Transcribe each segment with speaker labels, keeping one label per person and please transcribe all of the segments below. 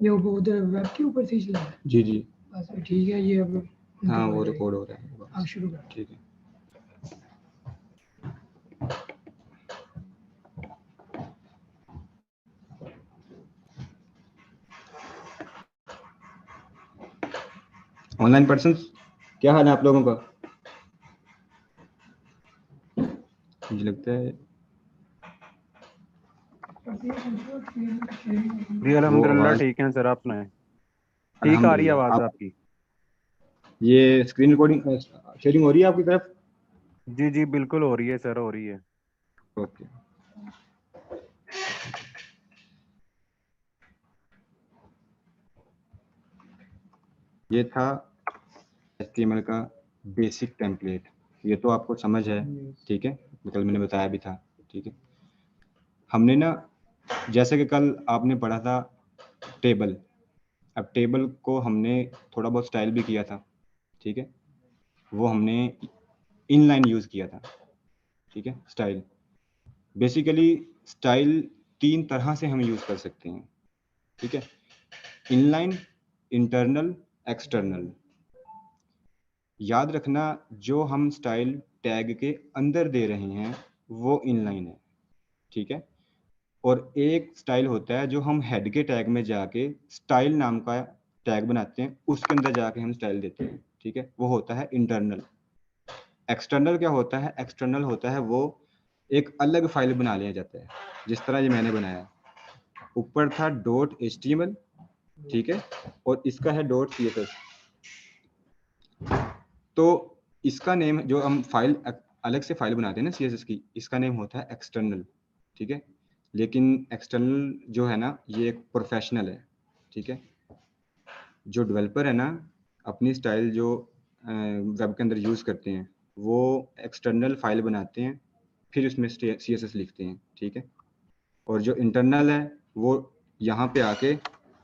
Speaker 1: जो वो उधर वेब के ऊपर से चला है।
Speaker 2: जी जी
Speaker 1: बस ठीक है, ये अब
Speaker 2: हाँ वो रिकॉर्ड हो रहा है।
Speaker 1: आप शुरू कर।
Speaker 2: ठीक है। ऑनलाइन पर्सन, क्या हाल है आप लोगों का? मुझे लगता है
Speaker 3: जी अल्हम्दुलिल्लाह ठीक है सर, आप सुनाएं। ठीक आ रही है आवाज आपकी।
Speaker 2: ये स्क्रीन रिकॉर्डिंग शेयरिंग हो रही है आपकी तरफ?
Speaker 3: जी जी बिल्कुल हो रही है सर, हो रही है।
Speaker 2: ओके। ये था HTML का बेसिक टेम्पलेट, ये तो आपको समझ है, ठीक है, कल मैंने बताया भी था, ठीक है। हमने ना, जैसे कि कल आपने पढ़ा था टेबल, अब टेबल को हमने थोड़ा बहुत स्टाइल भी किया था, ठीक है, वो हमने इनलाइन यूज़ किया था, ठीक है। स्टाइल, बेसिकली स्टाइल 3 तरह से हम यूज़ कर सकते हैं, ठीक है, इनलाइन, इंटरनल, एक्सटर्नल। याद रखना, जो हम स्टाइल टैग के अंदर दे रहे हैं वो इनलाइन है, ठीक है। और एक स्टाइल होता है जो हम हेड के टैग में जाके स्टाइल नाम का टैग बनाते हैं, उसके अंदर जाके हम स्टाइल देते हैं, ठीक है, वो होता है इंटरनल। एक्सटर्नल क्या होता है? एक्सटर्नल होता है वो एक अलग फाइल बना लिया जाता है, जिस तरह ये मैंने बनाया, ऊपर था .html, ठीक है, और इसका है .css। तो इसका नेम, जो हम फाइल अलग से फाइल बनाते हैं ना CSS की, इसका नेम होता है एक्सटर्नल, ठीक है। लेकिन एक्सटर्नल जो है ना, ये एक प्रोफेशनल है, ठीक है। जो डेवलपर है ना, अपनी स्टाइल जो वेब के अंदर यूज़ करते हैं, वो एक्सटर्नल फाइल बनाते हैं, फिर उसमें CSS लिखते हैं, ठीक है। और जो इंटरनल है, वो यहाँ पे आके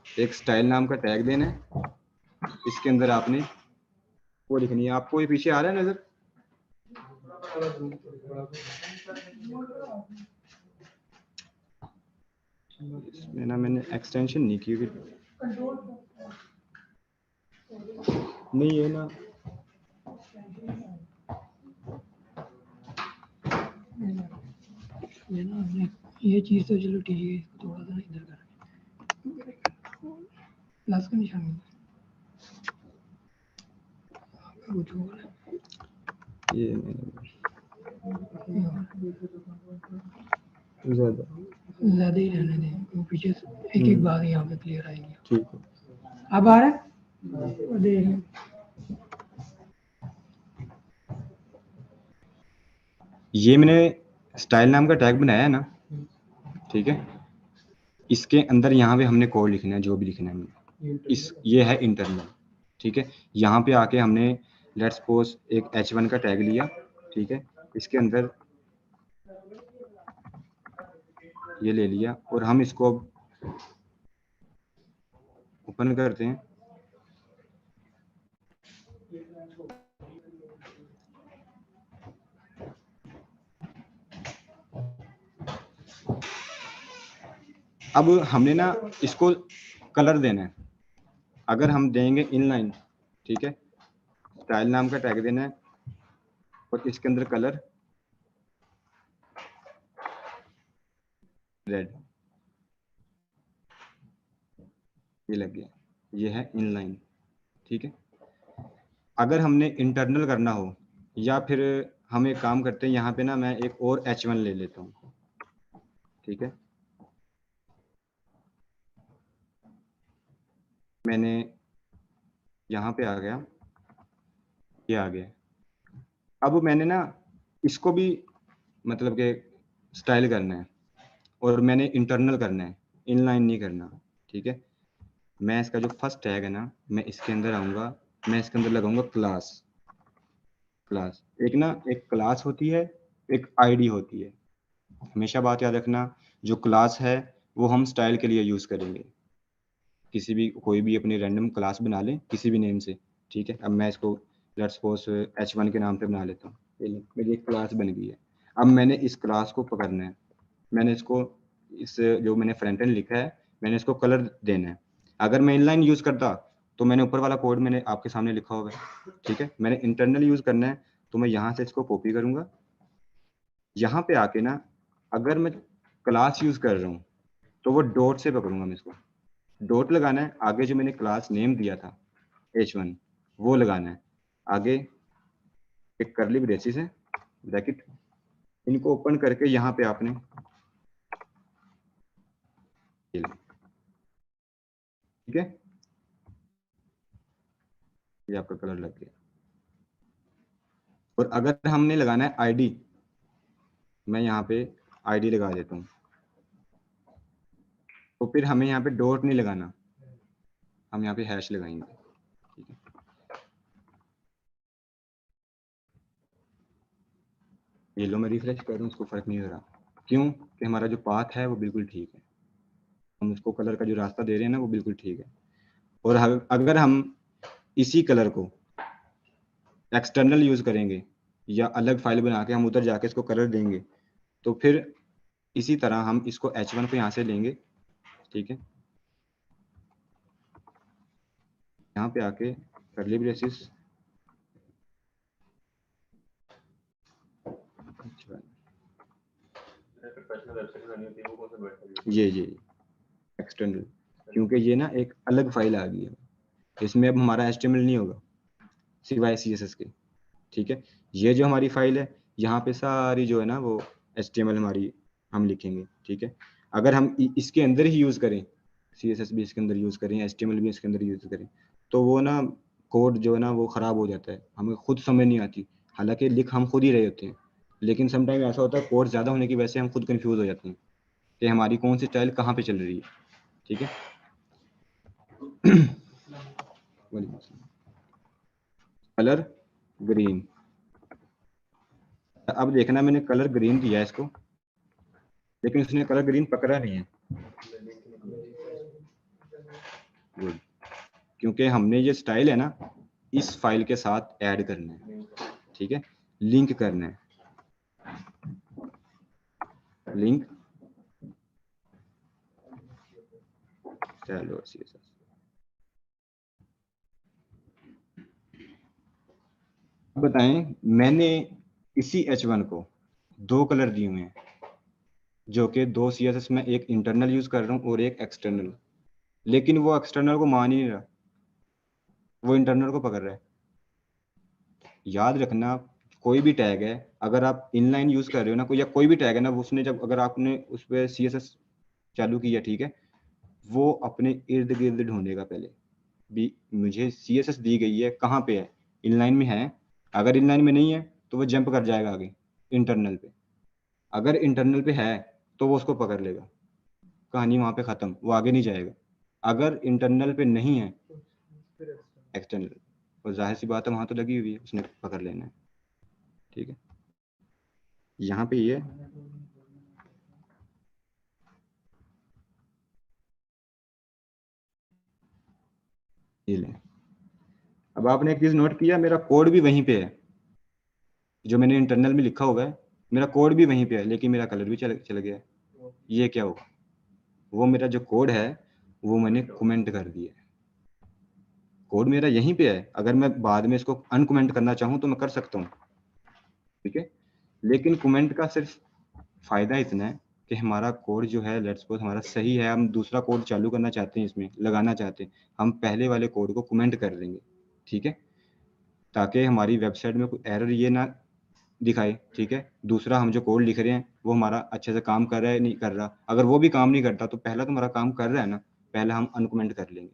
Speaker 2: एक स्टाइल नाम का टैग देना है, इसके अंदर आपने वो लिखनी है। आपको ये पीछे आ रहा है नजर? इसमें ना मैंने एक्सटेंशन नहीं की, नहीं है ना,
Speaker 1: ये चीज तो चलो ठीक है, इसको थोड़ा सा इधर कर, प्लस का निशान कुछ और
Speaker 2: ये ज़्यादा
Speaker 1: ज्यादा ही रहने दें, पीछे एक एक बात यहाँ पे क्लियर आएगी।
Speaker 2: ठीक है।
Speaker 1: अब आ रहा है, देख
Speaker 2: ये मैंने स्टाइल नाम का टैग बनाया है ना, ठीक है, इसके अंदर यहाँ पे हमने कोड लिखना है, जो भी लिखना है हमने, ये है इंटरनल, ठीक है। यहाँ पे आके हमने लेट्स सपोज एक H1 का टैग लिया, ठीक है, इसके अंदर ये ले लिया, और हम इसको ओपन करते हैं। अब हमने ना इसको कलर देना है। अगर हम देंगे इनलाइन, ठीक है, स्टाइल नाम का टैग देना है, और इसके अंदर कलर रेड, ये लग गया, ये है इनलाइन, ठीक है। अगर हमने इंटरनल करना हो, या फिर हम एक काम करते हैं, यहाँ पे ना मैं एक और H1 ले लेता हूँ, ठीक है, मैंने यहाँ पे आ गया, ये आ गया। अब मैंने ना इसको भी मतलब कि स्टाइल करना है, और मैंने इंटरनल करना है, इनलाइन नहीं करना, ठीक है। मैं इसका जो फर्स्ट टैग है ना, मैं इसके अंदर आऊँगा, मैं इसके अंदर लगाऊंगा क्लास। क्लास एक क्लास होती है, एक आईडी होती है। हमेशा बात याद रखना, जो क्लास है वो हम स्टाइल के लिए यूज़ करेंगे। किसी भी, कोई भी अपनी रैंडम क्लास बना लें किसी भी नेम से, ठीक है। अब मैं इसको लेट्स सपोज H1 के नाम पे बना लेता हूँ, मेरी एक क्लास बन गई है। अब मैंने इस क्लास को पकड़ना है, मैंने इसको, इस जो मैंने फ्रंट एंड लिखा है, मैंने इसको कलर देना है। अगर मैं इनलाइन यूज करता तो मैंने ऊपर वाला कोड मैंने आपके सामने लिखा हुआ है, ठीक है। मैंने इंटरनल यूज करना है तो मैं यहाँ से इसको कॉपी करूंगा, यहाँ पे आके ना अगर मैं क्लास यूज कर रहा हूँ तो वो डॉट से पकड़ूंगा मैं इसको, डॉट लगाना है, आगे जो मैंने क्लास नेम दिया था h1 वो लगाना है, आगे एक करली ब्रेसिस है ब्रैकेट, इनको ओपन करके यहाँ पे आपने ठीक है, ये आपका कलर लग गया। और अगर हमने लगाना है आईडी, मैं यहाँ पे आईडी लगा देता हूँ, तो फिर हमें यहाँ पे डॉट नहीं लगाना, हम यहाँ पे हैश लगाएंगे, ठीक है। ये लो मैं रिफ्रेश कर रहा हूँ, उसको फर्क नहीं हो रहा, क्यों कि हमारा जो पाथ है वो बिल्कुल ठीक है, हम उसको कलर का जो रास्ता दे रहे हैं ना वो बिल्कुल ठीक है। और अगर हम इसी कलर को एक्सटर्नल यूज करेंगे या अलग फाइल बना के हम उधर जाके इसको कलर देंगे, तो फिर इसी तरह हम इसको h1 को यहाँ से लेंगे, ठीक है, यहाँ पे आके करली ब्रेसिस ये एक्सटर्नल, क्योंकि ये ना एक अलग फाइल आ गई है, इसमें अब हमारा HTML नहीं होगा सिवाय CSS के, ठीक है। ये जो हमारी फाइल है यहाँ पे सारी जो है ना वो HTML हमारी हम लिखेंगे, ठीक है। अगर हम इसके अंदर ही यूज करें, CSS भी इसके अंदर यूज करें, HTML भी इसके अंदर यूज करें, तो वो ना कोड जो है ना वो खराब हो जाता है, हमें खुद समझ नहीं आती, हालांकि लिख हम खुद ही रहे होते हैं, लेकिन समटाइम ऐसा होता है कोड ज्यादा होने की वजह से हम खुद कंफ्यूज हो जाते हैं कि हमारी कौन सी स्टाइल कहाँ पे चल रही है, ठीक है। कलर ग्रीन, अब देखना मैंने कलर ग्रीन दिया है इसको, लेकिन उसने कलर ग्रीन पकड़ा नहीं है, गुड, क्योंकि हमने ये स्टाइल है ना इस फाइल के साथ ऐड करना है, ठीक है, लिंक करना है, लिंक चलो बताएं, मैंने इसी h1 को दो कलर दिए हुए हैं, जो कि दो CSS में एक इंटरनल यूज कर रहा हूँ और एक एक्सटर्नल, लेकिन वो एक्सटर्नल को मान ही नहीं रहा, वो इंटरनल को पकड़ रहा है। याद रखना कोई भी टैग है, अगर आप इनलाइन यूज कर रहे हो ना, कोई या कोई भी टैग है ना, वो उसने जब अगर आपने उस पर CSS चालू किया, ठीक है, वो अपने इर्द गिर्द ढूंढेगा पहले भी मुझे CSS दी गई है कहाँ पे है, इनलाइन में है, अगर इनलाइन में नहीं है तो वो जंप कर जाएगा आगे इंटरनल पे, अगर इंटरनल पे है तो वो उसको पकड़ लेगा, कहानी वहां पे खत्म, वो आगे नहीं जाएगा। अगर इंटरनल पे नहीं है एक्सटर्नल, और जाहिर सी बात है वहां तो लगी हुई है, उसने पकड़ लेना है, ठीक है। यहाँ पे ये लें, अब आपने एक चीज नोट किया, मेरा कोड भी वहीं पे है, जो मैंने इंटरनल में लिखा हुआ है मेरा कोड भी वहीं पे है, लेकिन मेरा कलर भी चल गया, ये क्या होगा, वो मेरा जो कोड है वो मैंने कमेंट कर दिया है, कोड मेरा यहीं पे है, अगर मैं बाद में इसको अनकमेंट करना चाहूँ तो मैं कर सकता हूँ, ठीक है। लेकिन कमेंट का सिर्फ फायदा इतना है कि हमारा कोड जो है लेट्स सपोज हमारा सही है, हम दूसरा कोड चालू करना चाहते हैं, इसमें लगाना चाहते हैं, हम पहले वाले कोड को कमेंट कर देंगे, ठीक है, ताकि हमारी वेबसाइट में कोई एरर ये ना दिखाए, ठीक है। दूसरा हम जो कोड लिख रहे हैं वो हमारा अच्छे से काम कर रहा है नहीं कर रहा, अगर वो भी काम नहीं करता तो पहला तो हमारा काम कर रहा है ना, पहले हम अनकमेंट कर लेंगे,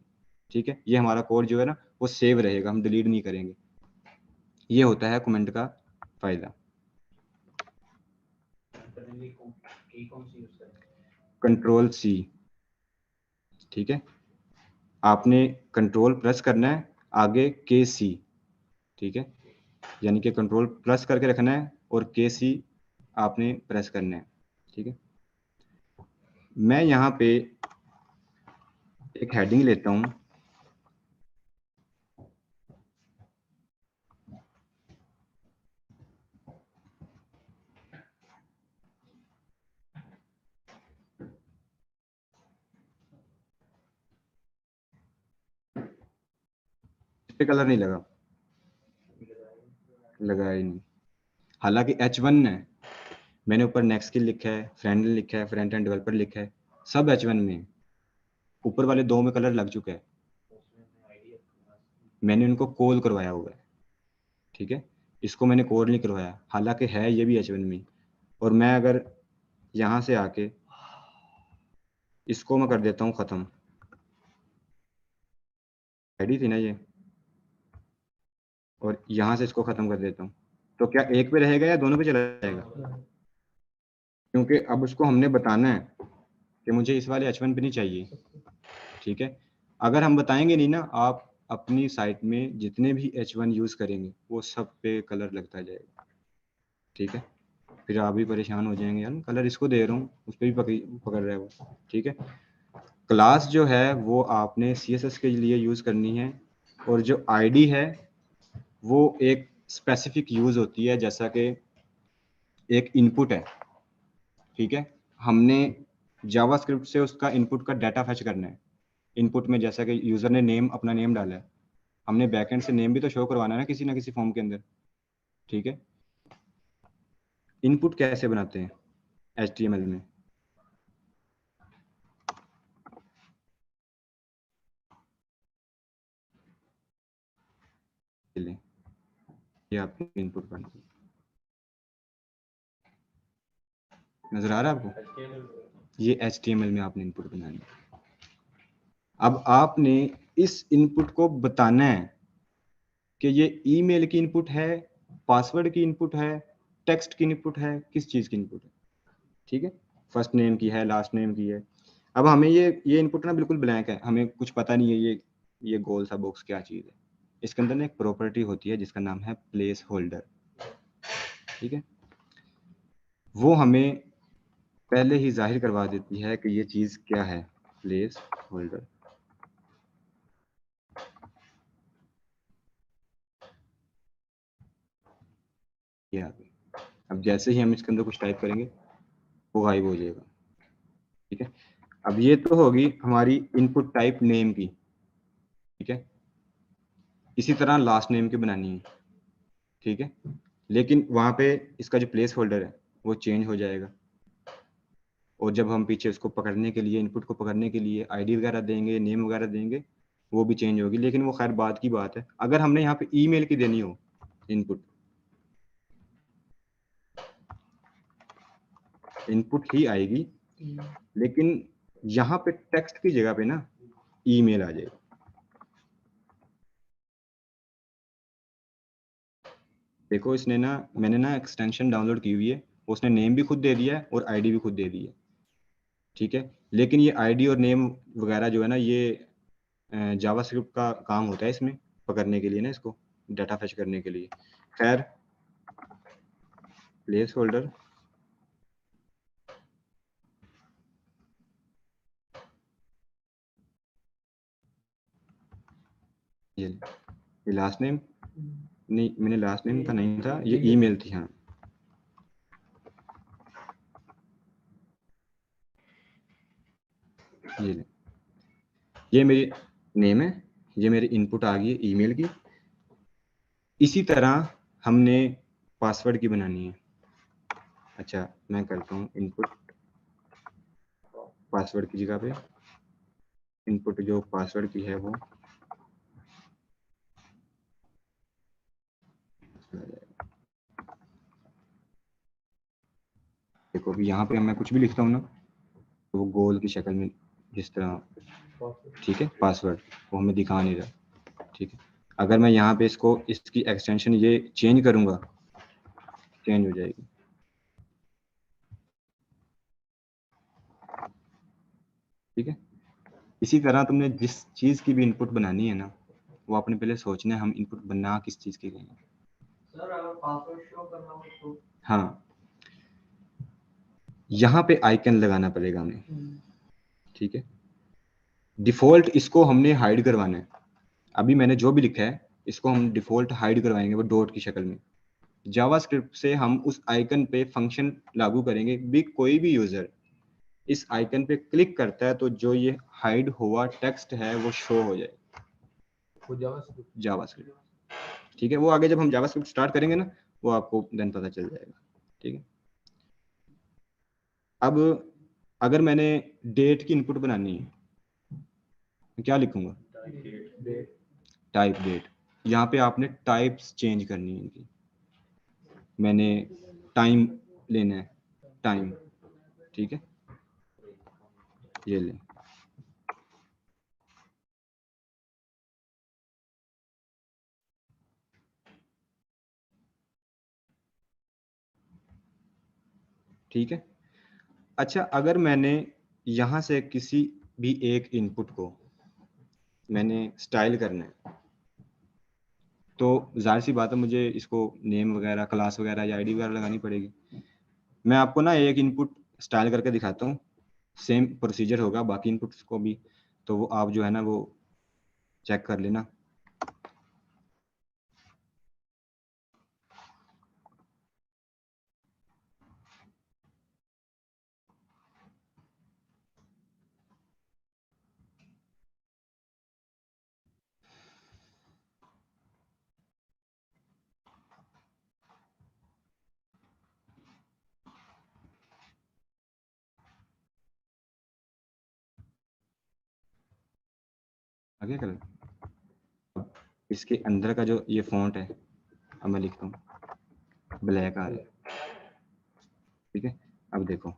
Speaker 2: ठीक है, ये हमारा कोड जो है ना वो सेव रहेगा, हम डिलीट नहीं करेंगे, ये होता है कमेंट का फायदा। Ctrl+C, ठीक है, आपने कंट्रोल प्रेस करना है, आगे KC, ठीक है, यानी कि कंट्रोल प्लस करके रखना है और KC आपने प्रेस करना है, ठीक है। मैं यहाँ पे एक हेडिंग लेता हूँ, पे कलर नहीं लगा ही नहीं। हालांकि H1 है, मैंने ऊपर नेक्स्ट स्किल लिखा है, फ्रंट एंड लिखा है, फ्रंट एंड डेवलपर लिखा है, सब H1 में है। ऊपर वाले 2 में कलर लग चुका है, मैंने उनको कॉल करवाया हुआ है, ठीक है। इसको मैंने कॉल नहीं करवाया, हालांकि है ये भी H1 में। और मैं अगर यहाँ से आके इसको मैं कर देता हूँ खत्म, आईडी थी ना ये, और यहाँ से इसको खत्म कर देता हूँ, तो क्या एक पे रहेगा या दोनों पे चला जाएगा? क्योंकि अब उसको हमने बताना है कि मुझे इस वाले H1 पे नहीं चाहिए, ठीक है। अगर हम बताएंगे नहीं ना, आप अपनी साइट में जितने भी H1 यूज करेंगे वो सब पे कलर लगता जाएगा, ठीक है। फिर आप भी परेशान हो जाएंगे, यार कलर इसको दे रहा हूँ उस पर भी पकड़ रहा है वो, ठीक है। क्लास जो है वो आपने CSS के लिए यूज करनी है, और जो आईडी है वो एक स्पेसिफिक यूज होती है, जैसा कि एक इनपुट है, ठीक है। हमने जावास्क्रिप्ट से उसका इनपुट का डाटा फेच करना है। इनपुट में जैसा कि यूजर ने नेम, अपना नेम डाला है, हमने बैकएंड से नेम भी तो शो करवाना है ना किसी फॉर्म के अंदर, ठीक है। इनपुट कैसे बनाते हैं HTML में? चलिए, ये आपके इनपुट बन गई, नजर आ रहा है आपको? ये HTML में आपने इनपुट बनानी है। अब आपने इस इनपुट को बताना है कि ये ईमेल की इनपुट है, पासवर्ड की इनपुट है, टेक्स्ट की इनपुट है, किस चीज की इनपुट है, ठीक है। फर्स्ट नेम की है, लास्ट नेम की है। अब हमें ये इनपुट ना बिल्कुल ब्लैंक है, हमें कुछ पता नहीं है ये गोल सा बॉक्स क्या चीज है। इसके अंदर ना एक प्रॉपर्टी होती है जिसका नाम है प्लेस होल्डर, ठीक है। वो हमें पहले ही जाहिर करवा देती है कि ये चीज क्या है, प्लेस होल्डर। ये आ गई। अब जैसे ही हम इसके अंदर कुछ टाइप करेंगे वो गायब हो जाएगा, ठीक है। अब ये तो होगी हमारी इनपुट टाइप नेम की, ठीक है। इसी तरह लास्ट नेम की बनानी है, ठीक है। लेकिन वहां पे इसका जो प्लेस होल्डर है वो चेंज हो जाएगा, और जब हम पीछे उसको पकड़ने के लिए, इनपुट को पकड़ने के लिए आईडी वगैरह देंगे, नेम वगैरह देंगे, वो भी चेंज होगी। लेकिन वो खैर बात की बात है। अगर हमने यहाँ पे ईमेल की देनी हो इनपुट, इनपुट ही आएगी, लेकिन यहाँ पे टेक्स्ट की जगह पे ना ईमेल आ जाएगा। देखो इसने ना, मैंने ना एक्सटेंशन डाउनलोड की हुई है, उसने नेम भी खुद दे दिया है और आईडी भी खुद दे दी है, ठीक है। लेकिन ये आईडी और नेम वगैरह जो है ना, ये जावास्क्रिप्ट का काम होता है इसमें पकड़ने के लिए ना, इसको डाटा फेच करने के लिए। खैर, प्लेस होल्डर ये लास्ट नेम नहीं, मैंने लास्ट नेम का नहीं था, ये ईमेल थी, हाँ। ये मेरी नेम है, ये मेरी इनपुट आ गई है ईमेल की। इसी तरह हमने पासवर्ड की बनानी है। अच्छा, मैं करता हूँ इनपुट पासवर्ड की जगह पे इनपुट जो पासवर्ड की है वो देखो अभी यहाँ पे मैं कुछ भी लिखता हूँ ना, तो वो गोल की शक्ल में जिस तरह, ठीक है, पासवर्ड वो हमें दिखा नहीं रहा, ठीक है। अगर मैं यहाँ पे इसको, इसकी एक्सटेंशन ये चेंज करूँगा, चेंज हो जाएगी, ठीक है। इसी तरह तुमने जिस चीज़ की भी इनपुट बनानी है ना, वो आपने पहले सोचना है हम इनपुट बना किस चीज़ की करेंगे। सर अगर पासवर्ड शो करना हो तो हाँ, यहाँ पे आइकन लगाना पड़ेगा हमें, ठीक है। डिफॉल्ट इसको हमने हाइड करवाना है। अभी मैंने जो भी लिखा है इसको हम डिफॉल्ट हाइड करवाएंगे, वो डॉट की शक्ल में। जावास्क्रिप्ट से हम उस आइकन पे फंक्शन लागू करेंगे भी, कोई भी यूजर इस आइकन पे क्लिक करता है तो जो ये हाइड हुआ टेक्स्ट है वो शो हो जाए,
Speaker 4: वो जावास्क्रिप्ट।
Speaker 2: जावास्क्रिप्ट, ठीक है। वो आगे जब हम जावास्क्रिप्ट स्टार्ट करेंगे ना, वो आपको देन पता चल जाएगा, ठीक है। अब अगर मैंने डेट की इनपुट बनानी है, तो क्या लिखूंगा? Type date. यहाँ पे आपने टाइप्स चेंज करनी है इनकी। मैंने टाइम लेना है, टाइम, ठीक है, ये ले। ठीक है। अच्छा, अगर मैंने यहाँ से किसी भी एक इनपुट को मैंने स्टाइल करना है, तो जाहिर सी बात है मुझे इसको नेम वगैरह, क्लास वगैरह या आईडी वगैरह लगानी पड़ेगी। मैं आपको ना एक इनपुट स्टाइल करके दिखाता हूँ, सेम प्रोसीजर होगा बाकी इनपुट्स को भी, तो वो आप जो है ना वो चेक कर लेना। आगे कर, इसके अंदर का जो ये फॉन्ट है, अब मैं लिखता हूँ ब्लैक आ रहा है, ठीक है। अब देखो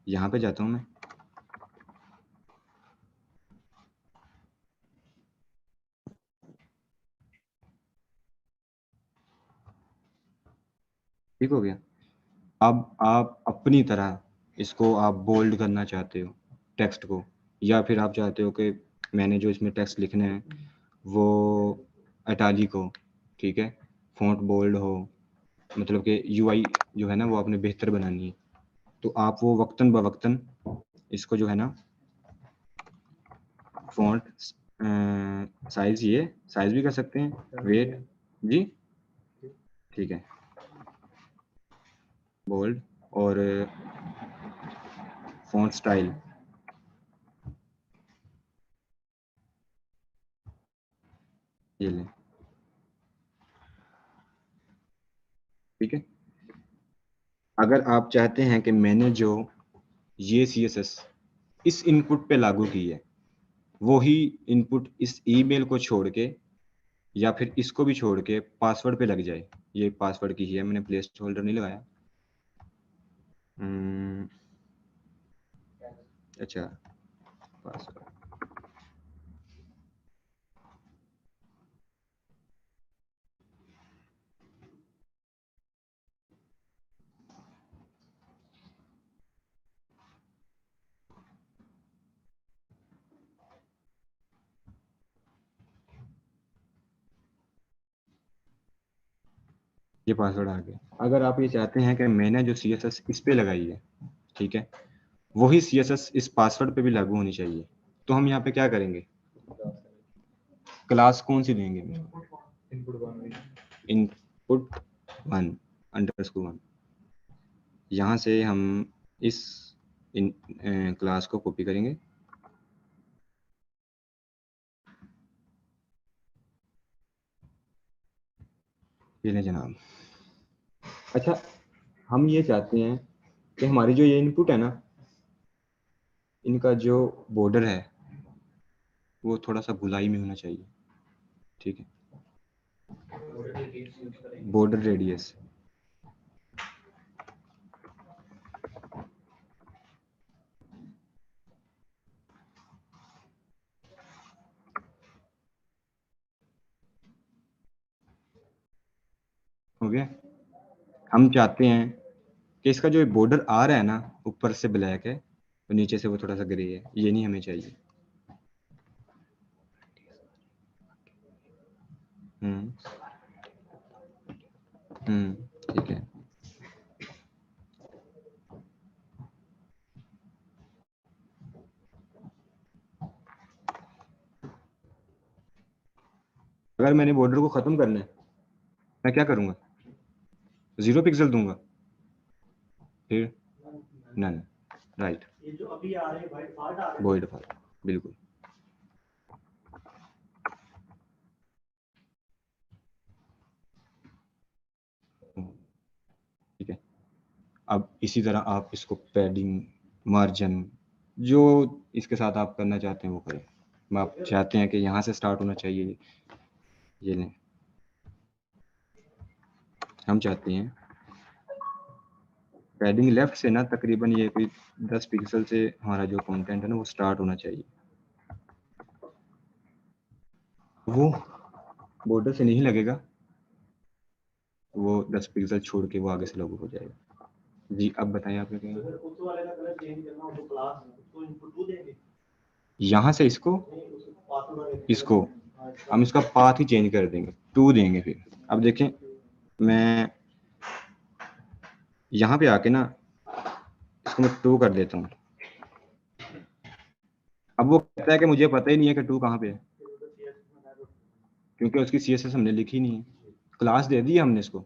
Speaker 2: यहाँ पे जाता हूँ मैं, ठीक हो गया। अब आप अपनी तरह इसको आप बोल्ड करना चाहते हो टेक्स्ट को, या फिर आप चाहते हो कि मैंने जो इसमें टेक्स्ट लिखने हैं वो इटैलिक हो, ठीक है, फॉन्ट बोल्ड हो, मतलब कि यूआई जो है ना वो आपने बेहतर बनानी है, तो आप वो वक्तन बवक्तन इसको जो है ना फॉन्ट साइज, ये साइज भी कर सकते हैं, वेट जी, ठीक है, बोल्ड और फॉन्ट स्टाइल, ये लें, ठीक है। अगर आप चाहते हैं कि मैंने जो ये CSS इस इनपुट पे लागू की है, वो ही इनपुट इस ईमेल को छोड़ के या फिर इसको भी छोड़ के पासवर्ड पे लग जाए, ये पासवर्ड की ही है, मैंने प्लेस होल्डर नहीं लगाया। अच्छा, पासवर्ड, ये पासवर्ड आ गया। अगर आप ये चाहते हैं कि मैंने जो CSS इस पे लगाई है, ठीक है, वही CSS इस पासवर्ड पे भी लागू होनी चाहिए, तो हम यहाँ पे क्या करेंगे, क्लास कौन सी देंगे? इनपुट 1 _1, यहाँ से हम इस क्लास को कॉपी करेंगे, ये लें जनाब। अच्छा, हम ये चाहते हैं कि हमारी जो ये इनपुट है ना, इनका जो बॉर्डर है वो थोड़ा सा गुलाई में होना चाहिए, ठीक है, बॉर्डर रेडियस, हो गया। हम चाहते हैं कि इसका जो बॉर्डर आ रहा है ना, ऊपर से ब्लैक है और नीचे से वो थोड़ा सा ग्रे है, ये नहीं हमें चाहिए। ठीक है। अगर मैंने बॉर्डर को खत्म करना है, मैं क्या करूंगा, 0 पिक्सल दूंगा, फिर नन, राइट,
Speaker 5: ये जो अभी आ रहे हैं भाई, फाल्ट आ रहे हैं।
Speaker 2: वॉइड फाइल, बिल्कुल। अब इसी तरह आप इसको पैडिंग, मार्जिन, जो इसके साथ आप करना चाहते हैं वो करें। आप चाहते हैं कि यहाँ से स्टार्ट होना चाहिए, ये लें। हम चाहते हैं पैडिंग लेफ्ट से ना तकरीबन ये कोई 10 पिक्सल से हमारा जो कंटेंट है ना वो स्टार्ट होना चाहिए। वो बॉर्डर से नहीं लगेगा, वो 10 पिक्सल छोड़ के वो आगे से लागू हो जाएगा। जी अब बताएं आप क्या कहेंगे। यहाँ से इसको हम इसका पाथ ही चेंज कर देंगे, 2 देंगे। फिर अब देखें, मैं यहाँ पे आके ना इसको मैं 2 कर देता हूँ। अब वो कहता है कि मुझे पता ही नहीं है कि 2 कहाँ पे है, क्योंकि उसकी CSS हमने लिखी नहीं है। क्लास दे दी है हमने इसको,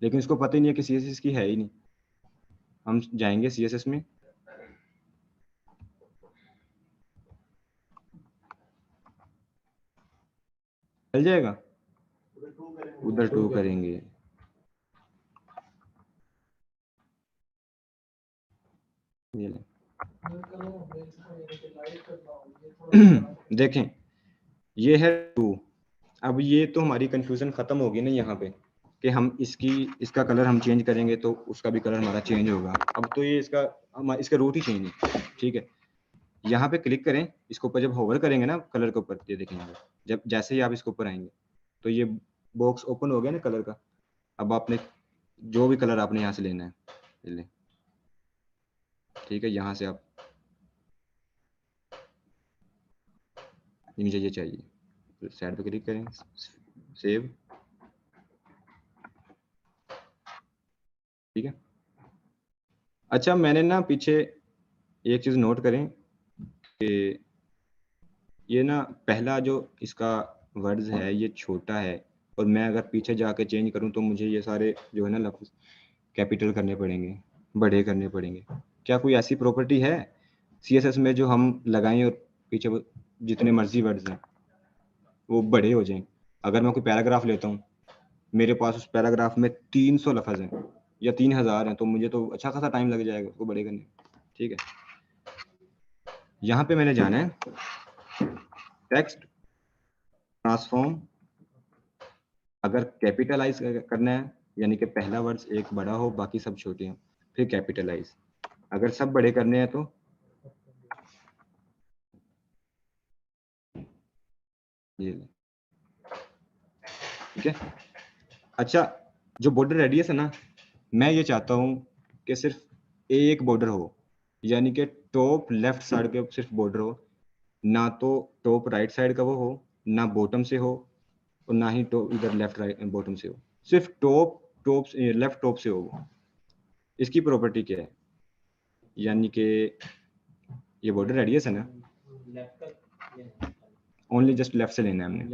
Speaker 2: लेकिन इसको पता ही नहीं है कि CSS की है ही नहीं। हम जाएंगे CSS में, चल जाएगा, उधर 2 करेंगे। ये लें। देखें ये है 2। अब ये तो हमारी कंफ्यूजन खत्म होगी ना यहाँ पे, कि हम इसका कलर हम चेंज करेंगे तो उसका भी कलर हमारा चेंज होगा। अब तो ये इसका रूट ही चेंज है, ठीक है। यहाँ पे क्लिक करें, इसके ऊपर जब होवर करेंगे ना कलर के ऊपर, ये देखेंगे जब जैसे ही आप इसके ऊपर आएंगे तो ये बॉक्स ओपन हो गया ना कलर का। अब आपने जो भी कलर आपने यहाँ से लेना है ले लें, ठीक है। यहाँ से आप मुझे ये चाहिए, साइड पे क्लिक करें, सेव, ठीक है। अच्छा मैंने ना पीछे एक चीज़ नोट करें कि ये ना पहला जो इसका वर्ड्स है ये छोटा है, और मैं अगर पीछे जाके चेंज करूं तो मुझे ये सारे जो है ना लफ्ज़ कैपिटल करने पड़ेंगे, बड़े करने पड़ेंगे। क्या कोई ऐसी प्रॉपर्टी है CSS में जो हम लगाएं और पीछे वो जितने मर्जी वर्ड्स हैं वो बड़े हो जाएं? अगर मैं कोई पैराग्राफ लेता हूँ, मेरे पास उस पैराग्राफ में 300 लफ्ज़ हैं या 3000 हैं, तो मुझे तो अच्छा खासा टाइम लग जाएगा उसको बड़े करने, ठीक है। यहाँ पे मैंने जाना है टेक्स्ट ट्रांसफॉर्म, अगर कैपिटलाइज करना है यानी कि पहला वर्ड्स एक बड़ा हो बाकी सब छोटे हैं, फिर कैपिटलाइज। अगर सब बड़े करने हैं तो ये, ठीक है। अच्छा जो बॉर्डर रेडियस है ना, मैं ये चाहता हूँ कि सिर्फ एक बॉर्डर हो, यानी कि टॉप लेफ्ट साइड के सिर्फ बॉर्डर हो, ना तो टॉप राइट साइड का वो हो, ना बॉटम से हो, और ना ही टॉप इधर लेफ्ट राइट बॉटम से हो, सिर्फ टॉप लेफ्ट टॉप से हो वो। इसकी प्रॉपर्टी क्या है, यानी कि ये बॉर्डर रेडियस है ना, ओनली जस्ट लेफ्ट से लेना है हमने,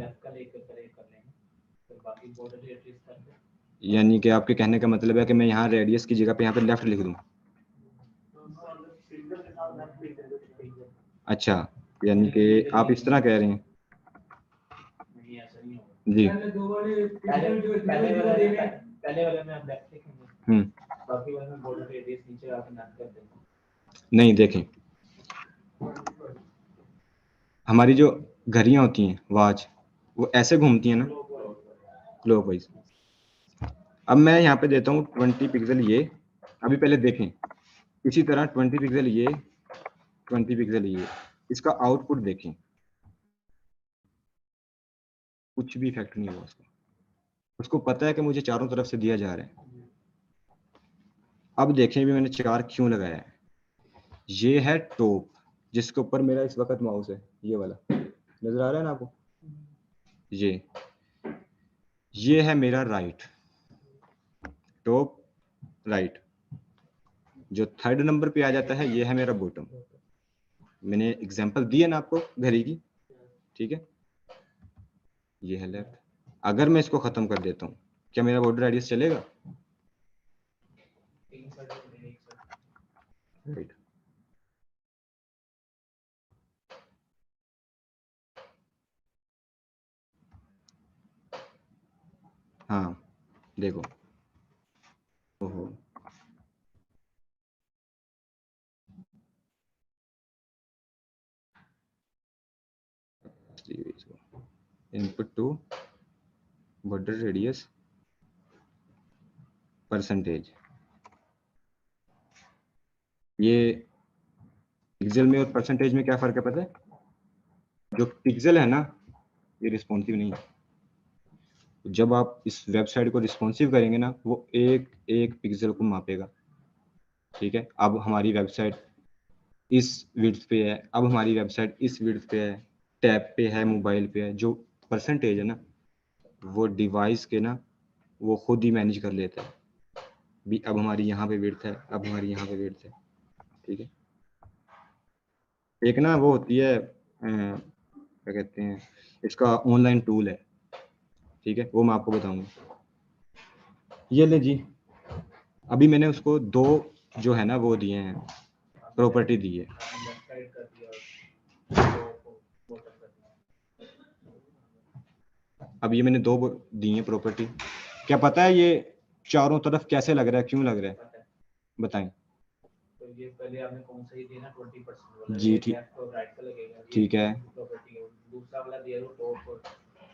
Speaker 2: यानी कि आपके कहने का मतलब है कि मैं यहाँ रेडियस की जगह पे यहाँ पे लेफ्ट लिख दूँ। अच्छा यानी कि आप इस तरह कह रहे हैं जी।
Speaker 4: पहले वाले में आप लेफ्ट लिखेंगे, बाकी वाले में बॉर्डर रेडियस नीचे आके नॉट कर देंगे।
Speaker 2: नहीं देखें, हमारी जो घड़ियाँ होती हैं वॉच, वो ऐसे घूमती हैं ना क्लॉकवाइज। अब मैं यहाँ पे देता हूँ 20 पिक्सल ये, अभी पहले देखें इसी तरह 20 पिक्सल ये, 20 पिक्सल ये, इसका आउटपुट देखें, कुछ भी इफेक्ट नहीं हुआ उसका। उसको पता है कि मुझे चारों तरफ से दिया जा रहा है। अब देखें भी मैंने 4 क्यों लगाया है। ये है टॉप जिसके ऊपर मेरा इस वक्त माउस है, ये वाला नजर आ रहा है ना आपको, ये है मेरा राइट, टॉप राइट। जो थर्ड नंबर पे आ जाता है ये है मेरा बॉटम। मैंने एग्जांपल दी है ना आपको घड़ी की, ठीक है। ये है लेफ्ट। अगर मैं इसको खत्म कर देता हूँ क्या मेरा बॉर्डर रेडियस चलेगा? राइट। हाँ देखो, ओहो चाहिए इसको, input to border radius percentage. ये पिक्सल में और परसेंटेज में क्या फर्क है पता है? जो पिक्सल है ना ये रिस्पॉन्सिव नहीं है। जब आप इस वेबसाइट को रिस्पॉन्सिव करेंगे ना वो एक एक पिक्सल को मापेगा, ठीक है। अब हमारी वेबसाइट इस विड्थ पे है, अब हमारी वेबसाइट इस विड्थ पे है, टैब पे है, मोबाइल पे है। जो परसेंटेज है ना वो डिवाइस के ना वो खुद ही मैनेज कर लेता है भी। अब हमारी यहाँ पे विड्थ है, अब हमारी यहाँ पे विड्थ है, ठीक है। एक ना वो होती है क्या कहते हैं इसका, ऑनलाइन टूल है, ठीक है, वो मैं आपको बताऊंगा। ये ले जी, अभी मैंने उसको 2 जो है ना वो दिए हैं, प्रॉपर्टी दी है।
Speaker 4: लेफ्ट साइड कर दिया और बॉटम कर दिया।
Speaker 2: अब ये मैंने 2 दी हैं प्रॉपर्टी। क्या पता है ये चारों तरफ कैसे लग रहा है, क्यों लग रहा है,
Speaker 4: पता है।
Speaker 2: बताएं।
Speaker 4: तो ये पहले आपने कौन सा ही दिया ना 20% वाला,
Speaker 2: जी,
Speaker 4: ये
Speaker 2: ठीक,
Speaker 4: लेफ्ट और राइट का लगेगा, ये
Speaker 2: ठीक है।
Speaker 4: प्रॉपर्टी है। दूसरा वाला दिया वो टॉप और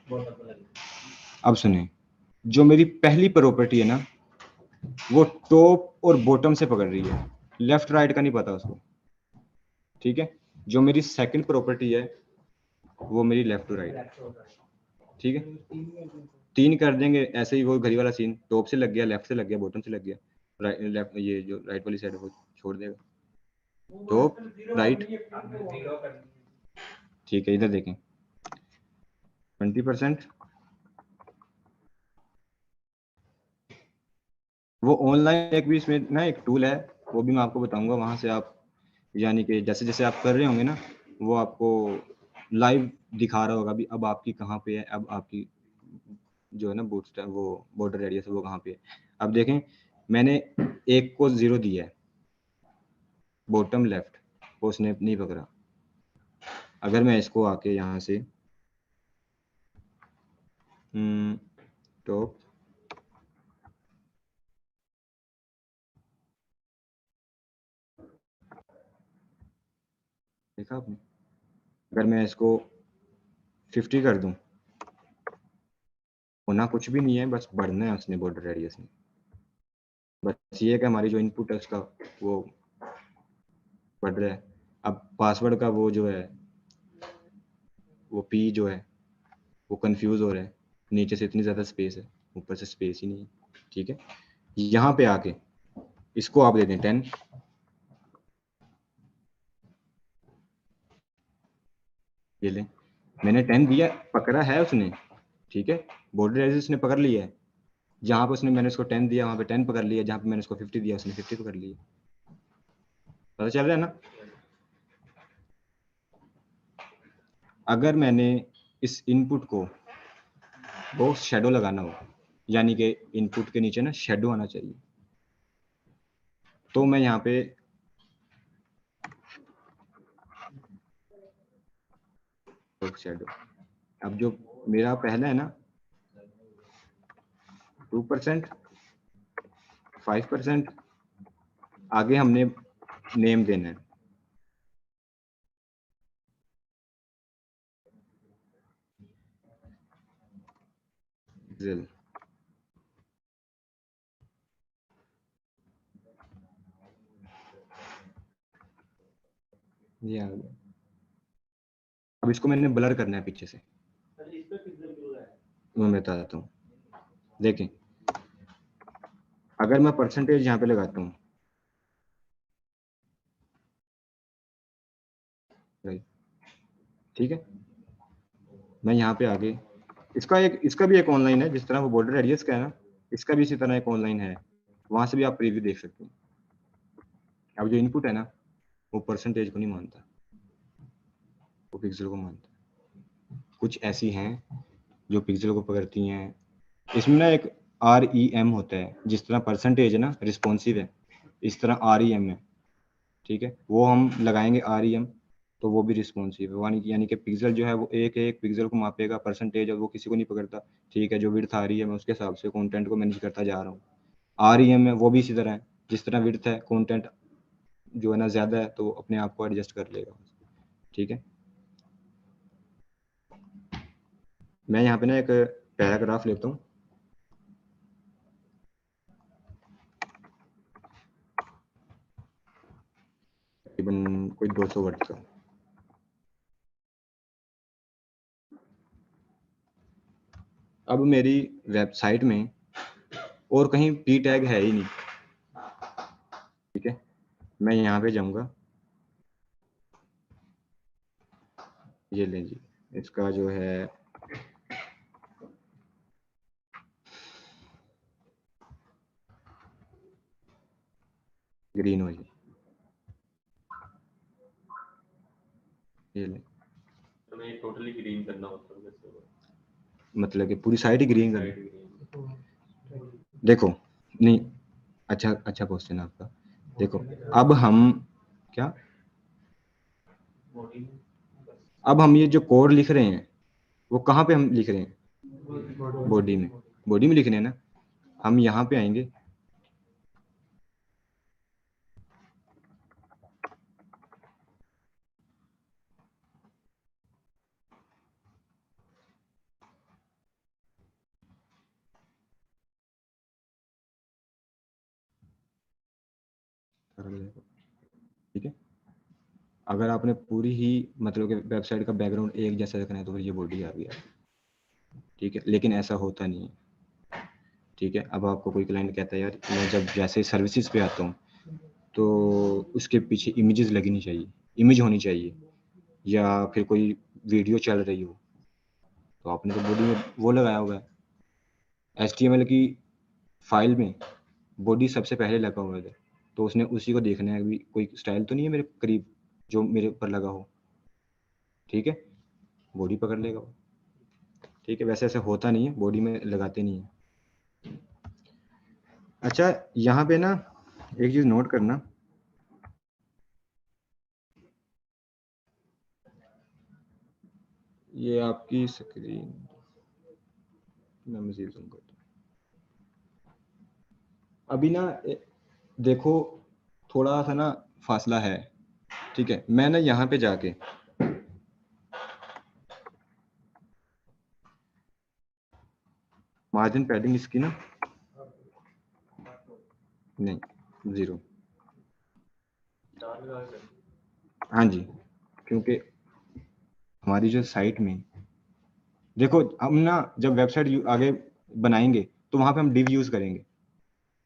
Speaker 4: बॉटम का लगेगा।
Speaker 2: अब सुने, जो मेरी पहली प्रॉपर्टी है ना वो टॉप और बॉटम से पकड़ रही है, लेफ्ट राइट का नहीं पता उसको, ठीक है। जो मेरी सेकंड प्रॉपर्टी है वो मेरी लेफ्ट टू राइट,
Speaker 4: लेफ्ट और राइट।
Speaker 2: ठीक है। 3 कर देंगे ऐसे ही, वो घड़ी वाला सीन, टॉप से लग गया, लेफ्ट से लग गया, बॉटम से लग गया, राइट लेफ्ट, ये जो राइट वाली साइड है वो छोड़ देगा, टॉप राइट,
Speaker 4: आपने 0 कर दिया।
Speaker 2: ठीक है। इधर देखें 20%। वो ऑनलाइन एक भी इसमें ना एक टूल है, वो भी मैं आपको बताऊंगा। वहां से आप यानी कि जैसे जैसे आप कर रहे होंगे ना वो आपको लाइव दिखा रहा होगा भी अब आपकी कहाँ पे है, अब आपकी जो है ना बूट वो बॉर्डर रेडियस वो कहाँ पे है। अब देखें मैंने एक को 0 दिया है, बॉटम लेफ्ट, वो उसने नहीं पकड़ा। अगर मैं इसको आके यहाँ से टॉप देखा आपने, अगर मैं इसको 50 कर दूं, होना कुछ भी नहीं है, बस बढ़ना है उसने बॉर्डर रेडियस में। बस ये है कि हमारी जो इनपुट है उसका वो बढ़ रहा है। अब पासवर्ड का वो जो है वो पी जो है वो कंफ्यूज हो रहा है, नीचे से इतनी ज़्यादा स्पेस है, ऊपर से स्पेस ही नहीं है, ठीक है। यहाँ पे आके इसको आप दे दें 10, ये लें, मैंने 10 दिया, पकड़ा है उसने, ठीक है। बॉर्डर रेडियस उसने पकड़ लिया है, जहाँ पे उसने मैंने उसको 10 दिया वहाँ पे 10 पकड़ लिया, जहाँ पे मैंने उसको 50 दिया उसने 50 पकड़ लिया। पता चल रहा है ना। अगर मैंने इस इनपुट को वो शेडो लगाना हो, यानी कि इनपुट के नीचे ना शेडो आना चाहिए, तो मैं यहाँ पे शेडो, अब जो मेरा पहला है ना 2%, 5%, आगे हमने नेम देना है, ये आ गया। अब इसको मैंने ब्लर करना है पीछे से,
Speaker 4: सर इस पे पिक्सल क्यों है?
Speaker 2: मैं बता देता हूँ। देखें अगर मैं परसेंटेज यहाँ पे लगाता हूँ, ठीक है, मैं यहाँ पे आगे इसका भी एक ऑनलाइन है, जिस तरह वो बॉर्डर रेडियस का है ना, इसका भी इसी तरह एक ऑनलाइन है, वहां से भी आप प्रीव्यू देख सकते हैं। अब जो इनपुट है ना वो परसेंटेज को नहीं मानता, वो पिक्सल को मानता है। कुछ ऐसी हैं जो पिक्सल को पकड़ती हैं। इसमें ना एक REM होता है, जिस तरह परसेंटेज है ना रिस्पॉन्सिव है, इस तरह REM है, ठीक है। वो हम लगाएंगे REM तो वो भी रिस्पॉन्सिव है, यानी कि पिक्सल जो है वो एक एक पिक्सल को मापेगा, परसेंटेज है वो किसी को नहीं पकड़ता, ठीक है। जो विड्थ आ रही है मैं उसके हिसाब से कंटेंट को मैनेज करता जा रहा हूँ। REM है वो भी इसी तरह है, जिस तरह विड्थ है कंटेंट जो है ना ज़्यादा है तो अपने आप को एडजस्ट कर लेगा, ठीक है। मैं यहाँ पे ना एक पैराग्राफ लेता हूँ, तकरीबन कोई 200 वर्ड का। अब मेरी वेबसाइट में और कहीं p टैग है ही नहीं, ठीक है। मैं यहाँ पे जाऊँगा, ये लें जी, इसका जो है ग्रीन हो जी, ये लें।
Speaker 5: तो मैं टोटली ग्रीन करना होता है कैसे होगा?
Speaker 2: मतलब कि पूरी साइट ही ग्रीन करनी।
Speaker 5: Side green.
Speaker 2: देखो नहीं, अच्छा क्वेश्चन आपका। देखो अब हम क्या,
Speaker 4: बॉडी में
Speaker 2: अब हम ये जो कोड लिख रहे हैं वो कहाँ पे हम लिख रहे हैं? बॉडी में, बॉडी में लिख रहे हैं ना। हम यहाँ पे आएंगे, ठीक है। अगर आपने पूरी ही मतलब कि वेबसाइट का बैकग्राउंड एक जैसा रखना है तो फिर ये बॉडी आ गया, ठीक है। लेकिन ऐसा होता नहीं है, ठीक है। अब आपको कोई क्लाइंट कहता है यार मैं जब जैसे सर्विसेज पे आता हूँ तो उसके पीछे इमेजेस लगनी चाहिए, इमेज होनी चाहिए, या फिर कोई वीडियो चल रही हो, तो आपने तो बॉडी में वो लगाया हुआ है। HTML की फाइल में बॉडी सबसे पहले लगा हुआ है, तो उसने उसी को देखना है, अभी कोई स्टाइल तो नहीं है मेरे करीब जो मेरे ऊपर लगा हो, ठीक है। बॉडी पकड़ लेगा वो, ठीक है। वैसे ऐसे होता नहीं है, बॉडी में लगाते नहीं है। अच्छा यहाँ पे ना एक चीज नोट करना, ये आपकी स्क्रीन मैं मजीद जूम करता हूँ। अभी ना देखो थोड़ा सा ना फासला है, ठीक है। मैं ना यहाँ पे जाके मार्जिन पैडिंग इसकी ना नहीं 0, हाँ जी, क्योंकि हमारी जो साइट में देखो हम ना जब वेबसाइट आगे बनाएंगे तो वहां पे हम डिव यूज करेंगे,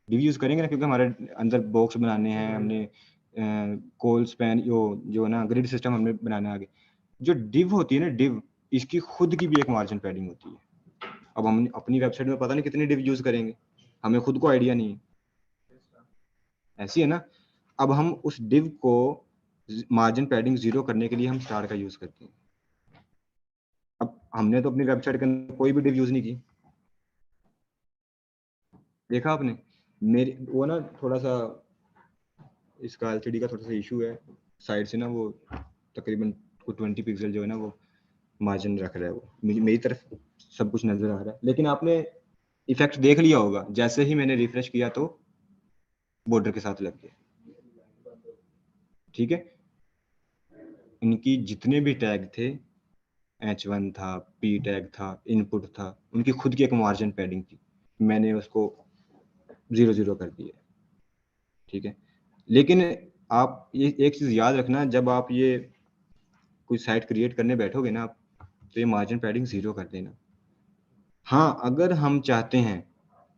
Speaker 2: डिव यूज करेंगे ना, क्योंकि हमारे अंदर बॉक्स बनाने हैं, हमने कोल स्पैन जो ना ग्रिड सिस्टम हमने बनाना है आगे। जो डिव होती है ना, डिव इसकी खुद की भी एक मार्जिन पैडिंग होती है। अब हम अपनी वेबसाइट में पता नहीं कितनी डिव यूज करेंगे, हमें खुद को आइडिया नहीं है, ऐसी है ना। अब हम उस डिव को मार्जिन पैडिंग 0 करने के लिए हम स्टार का यूज करते हैं। अब हमने तो अपनी वेबसाइट के अंदर कोई भी डिव यूज नहीं की, देखा आपने मेरी वो ना थोड़ा सा इसका LCD का थोड़ा सा इशू है, साइड से ना वो तकरीबन 20 पिक्सल जो है ना वो मार्जिन रख रहा है, वो मेरी तरफ सब कुछ नजर आ रहा है। लेकिन आपने इफेक्ट देख लिया होगा, जैसे ही मैंने रिफ्रेश किया तो बॉर्डर के साथ लग गया, ठीक है। इनकी जितने भी टैग थे, H1 था, P टैग था, इनपुट था, उनकी खुद की एक मार्जिन पैडिंग थी, मैंने उसको 0 कर दिया, ठीक है। लेकिन आप ये एक चीज याद रखना, जब आप ये कोई साइट क्रिएट करने बैठोगे ना आप, तो ये मार्जिन पैडिंग 0 कर देना। हाँ अगर हम चाहते हैं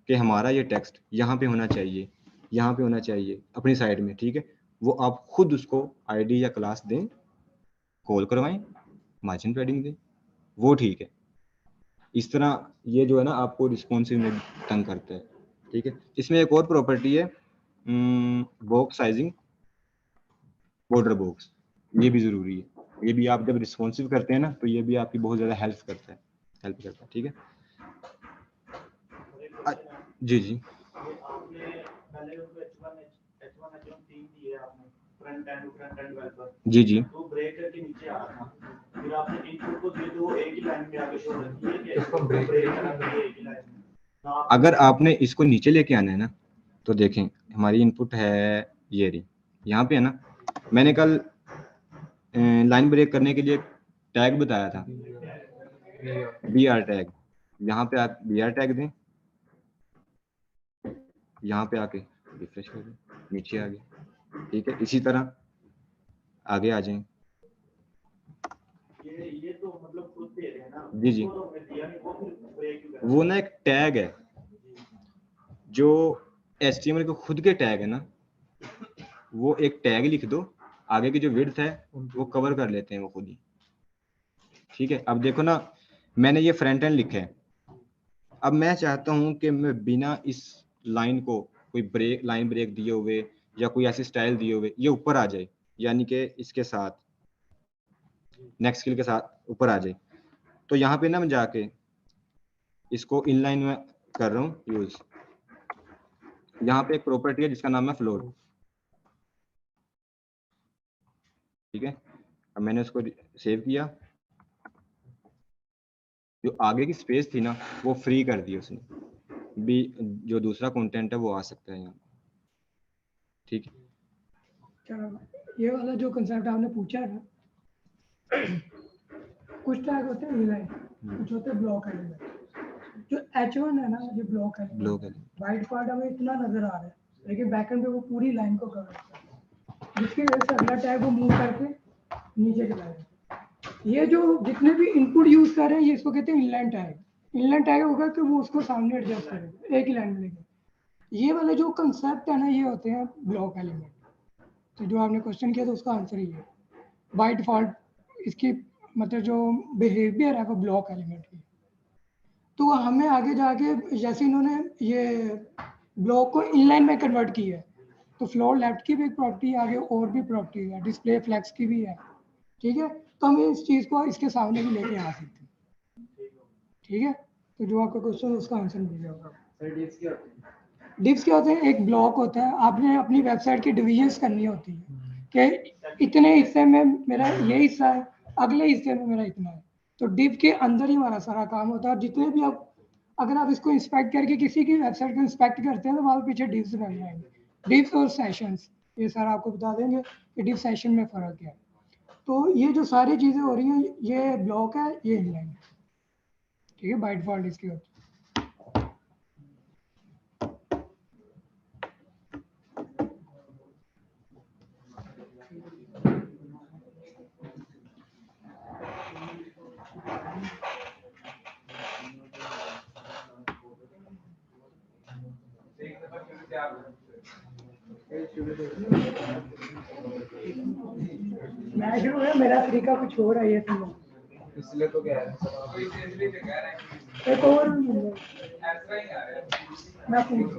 Speaker 2: कि हमारा ये टेक्स्ट यहाँ पे होना चाहिए, यहाँ पे होना चाहिए अपनी साइट में, ठीक है, वो आप खुद उसको आईडी या क्लास दें, कॉल करवाएं, मार्जिन पैडिंग दें, वो ठीक है। इस तरह ये जो है ना आपको रिस्पॉन्सिव में तंग करता है, ठीक है। इसमें एक और प्रॉपर्टी है बॉक्स साइजिंग, बॉर्डर बॉक्स, ये भी जरूरी है। ये भी आप जब रिस्पॉन्सिव करते हैं ना तो ये भी आपकी बहुत ज्यादा हेल्प करता है, ठीक है। जी जी
Speaker 4: ये आपने पहले उनको H1 तीन दिए आपने, फ्रंट एंड डेवलपर
Speaker 2: जी जी
Speaker 4: तो ब्रेक करके नीचे आ रहा था, फिर आपने इनपुट को दिए तो वो एक ही लाइन में आगे शो करती है कि इसको ब्रेक करना है एक ही लाइन में।
Speaker 2: अगर आपने इसको नीचे लेके आना है ना तो देखें हमारी इनपुट है ये रही, यहाँ पे है ना, मैंने कल लाइन ब्रेक करने के लिए टैग बताया था, BR टैग, यहाँ पे आप BR टैग दें, यहाँ पे आके रिफ्रेश कर दें, नीचे आ गए। ठीक है, इसी तरह आगे आ जाएं।
Speaker 4: ये तो मतलब खुद दे रहे हैं ना।
Speaker 2: जी जी,
Speaker 4: वो तो हमने दिया नहीं, वो फिर ब्रेक क्यों कर
Speaker 2: वो ना एक टैग है, जो HTML के खुद के टैग है ना, वो एक टैग लिख दो, आगे की जो विड्थ है वो कवर कर लेते हैं वो खुद ही। ठीक है, अब देखो ना, मैंने ये फ्रंट एंड लिखा है। अब मैं चाहता हूं कि मैं बिना इस लाइन को कोई ब्रेक, लाइन ब्रेक दिए हुए या कोई ऐसी स्टाइल दिए हुए ये ऊपर आ जाए, यानी कि इसके साथ नेक्स्ट स्किल के साथ ऊपर आ जाए। तो यहाँ पे ना मैं जाके इसको इनलाइन में कर रहा हूँ यूज। यहाँ पे एक प्रॉपर्टी है जिसका नाम है फ्लोट। ठीक है, अब मैंने उसको सेव किया, जो आगे की स्पेस थी ना वो फ्री कर दी उसने, भी जो दूसरा कंटेंट है वो आ सकता है यहाँ। ठीक है,
Speaker 1: चलो, ये वाला जो कंसेप्ट आपने पूछा है ना, कुछ टैग होते हैं इनलाइन, कुछ होते हैं ब्लॉक एलिमेंट। जो H1 है ना, जो ब्लॉक है,
Speaker 2: ब्लॉक है,
Speaker 1: बाय डिफॉल्ट हमें इतना नजर आ रहा है, लेकिन बैकएंड पे वो पूरी लाइन को कवर करता है, जिसकी वजह से अगला टैग वो मूव करके नीचे चला जाता है। ये जो जितने भी इनपुट यूज कर रहे हैं, ये इसको कहते हैं इनलाइन टैग। इनलाइन टैग होगा कि वो उसको सामने एडजस्ट करेगा एक ही लाइन में लेके। ये वाले जो कंसेप्ट है ना, ये होते हैं ब्लॉक एलिमेंट। तो जो आपने क्वेश्चन किया था उसका आंसर ये है। बाय डिफॉल्ट इसकी मतलब जो बिहेवियर है वो ब्लॉक एलिमेंट की। तो हमें आगे जाके जैसे इन्होंने ये ब्लॉक को इनलाइन में कन्वर्ट किया है, तो फ्लोर लेफ्ट की भी एक प्रॉपर्टी आगे और भी प्रॉपर्टी है, डिस्प्ले फ्लेक्स की भी है। ठीक है, तो हम इस चीज़ को इसके सामने भी लेके आ सकते हैं। ठीक है, तो जो आपका क्वेश्चन है उसका आंसर मिल जाएगा। डिव्स क्या होते हैं? एक ब्लॉक होता है, आपने अपनी वेबसाइट की डिविजन्स करनी होती है कि इतने हिस्से में मेरा ये हिस्सा है, अगले हिस्से में मेरा इतना है। तो डिव के अंदर ही हमारा सारा काम होता है। और जितने भी आप, अगर आप इसको इंस्पेक्ट करके किसी की वेबसाइट को इंस्पेक्ट करते हैं तो वहाँ पीछे डिव्स बन जाएंगे। डिव्स और सेशंस, ये सारा आपको बता देंगे कि डिव सेशन में फ़र्क क्या है। तो ये जो सारी चीज़ें हो रही हैं, ये ब्लॉक है, ये इनलाइन है। ठीक है, बाय डिफॉल्ट इसकी होती है। मैं शुरू है, मेरा तरीका कुछ हो रहा है, ये तो
Speaker 6: इसलिए तो कह रहे हैं
Speaker 1: एक और मैं पूछ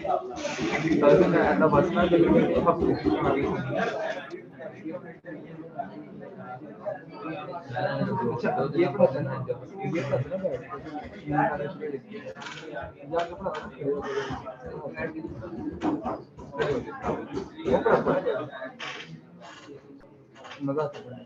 Speaker 6: अच्छा ये पढ़ाता है ना ये पढ़ाता है ना जाके पढ़ाता है मजा आता है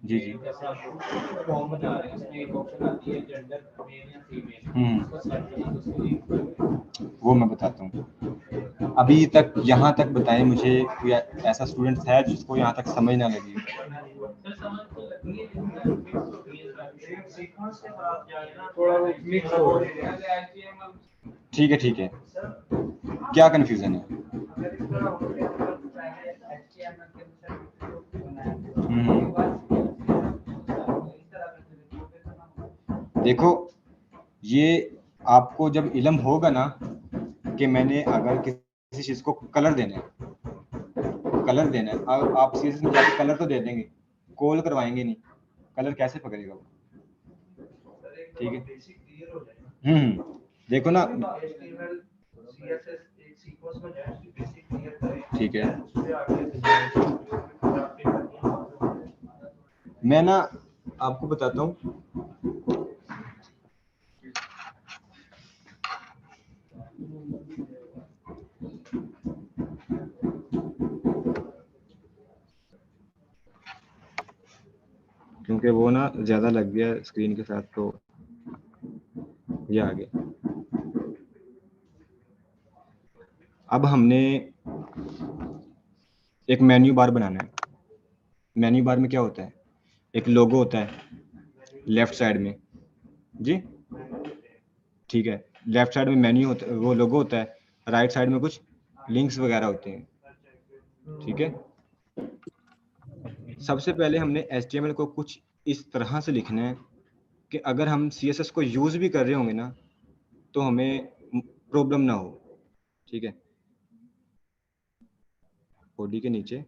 Speaker 2: जी जी
Speaker 6: फॉर्म बना रहे हैं उसमें एक ऑप्शन आती है जेंडर मेल या फीमेल
Speaker 2: वो मैं बताता हूँ। अभी तक यहाँ तक बताएं मुझे कोई ऐसा स्टूडेंट है जिसको यहाँ तक समझ ना लगी। ठीक है क्या कंफ्यूजन है? देखो ये आपको जब इल्म होगा ना कि मैंने अगर किसी चीज को कलर देना है आप सीरीज में जाके कलर तो दे देंगे, कॉल करवाएंगे नहीं, कलर कैसे पकड़ेगा वो? ठीक है देखो ना ठीक है मैं ना आपको बताता हूँ। क्योंकि वो ना ज्यादा लग गया स्क्रीन के साथ तो ये आ गया। अब हमने एक मेन्यू बार बनाना है। मेन्यू बार में क्या होता है? एक लोगो होता है लेफ्ट साइड में जी, ठीक है, लेफ्ट साइड में मेन्यू होता है, वो लोगो होता है, राइट साइड में कुछ लिंक्स वगैरह होते हैं। ठीक है, सबसे पहले हमने HTML को कुछ इस तरह से लिखना है कि अगर हम CSS को यूज भी कर रहे होंगे ना तो हमें प्रॉब्लम ना हो, ठीक है। बॉडी के नीचे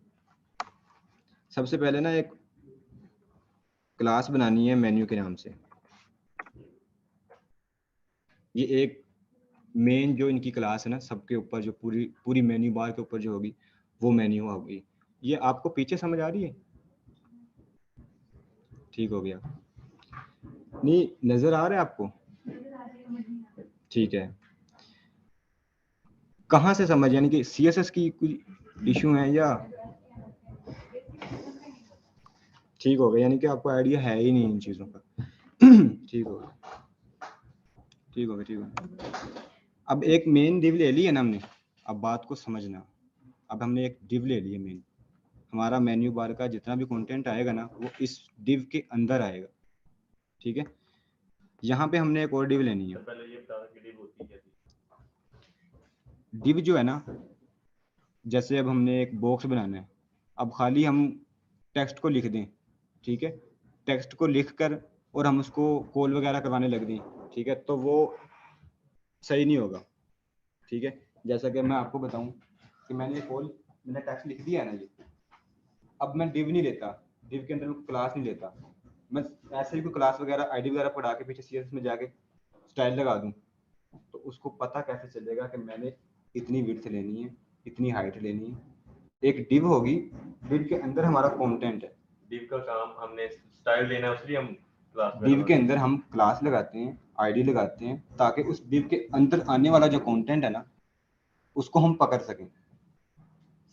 Speaker 2: सबसे पहले ना एक क्लास बनानी है मेन्यू के नाम से। ये एक मेन जो इनकी क्लास है ना, सबके ऊपर जो पूरी मेन्यू बार के ऊपर जो होगी वो मेन्यू होगी। ये आपको पीछे समझ आ रही है? ठीक हो गया, नहीं नजर आ रहा है आपको? ठीक है। कहाँ से समझ, यानी कि CSS की कोई इशू है या ठीक हो गया, यानी कि आपको आइडिया है ही नहीं इन चीजों का। ठीक हो गया, ठीक हो गया, ठीक हो गया। अब एक मेन डिव ले ली है ना हमने, अब बात को समझना। अब हमने एक डिव ले ली है मेन, हमारा मेन्यू बार का जितना भी कंटेंट आएगा ना वो इस डिव के अंदर आएगा, ठीक है। यहाँ पे हमने एक और डिव लेनी है।
Speaker 5: पहले ये बता कि डिव होती क्या थी?
Speaker 2: डिव जो है ना, जैसे अब हमने एक बॉक्स बनाना है, अब खाली हम टेक्स्ट को लिख दें, ठीक है, टेक्स्ट को लिख कर और हम उसको कॉल वगैरह करवाने लग दें, ठीक है, तो वो सही नहीं होगा, ठीक है। जैसा कि मैं आपको बताऊं कि मैंने टेक्स्ट लिख दिया है ना, ये अब मैं डिव नहीं लेता, डिव के अंदर मैं क्लास नहीं लेता, मैं ऐसे ही कोई क्लास वगैरह आईडी वगैरह पढ़ा के पीछे CSS में जाके स्टाइल लगा दूं, तो उसको पता कैसे चलेगा कि मैंने इतनी विड्थ लेनी है, इतनी हाइट लेनी है। एक डिव होगी, डिव के अंदर हमारा कंटेंट है।
Speaker 5: डिव का काम हमने स्टाइल लेना है, उसलिए हम क्लास
Speaker 2: डिव के अंदर हम क्लास लगाते हैं, आईडी लगाते हैं, ताकि उस डिव के अंदर आने वाला जो कंटेंट है ना उसको हम पकड़ सकें।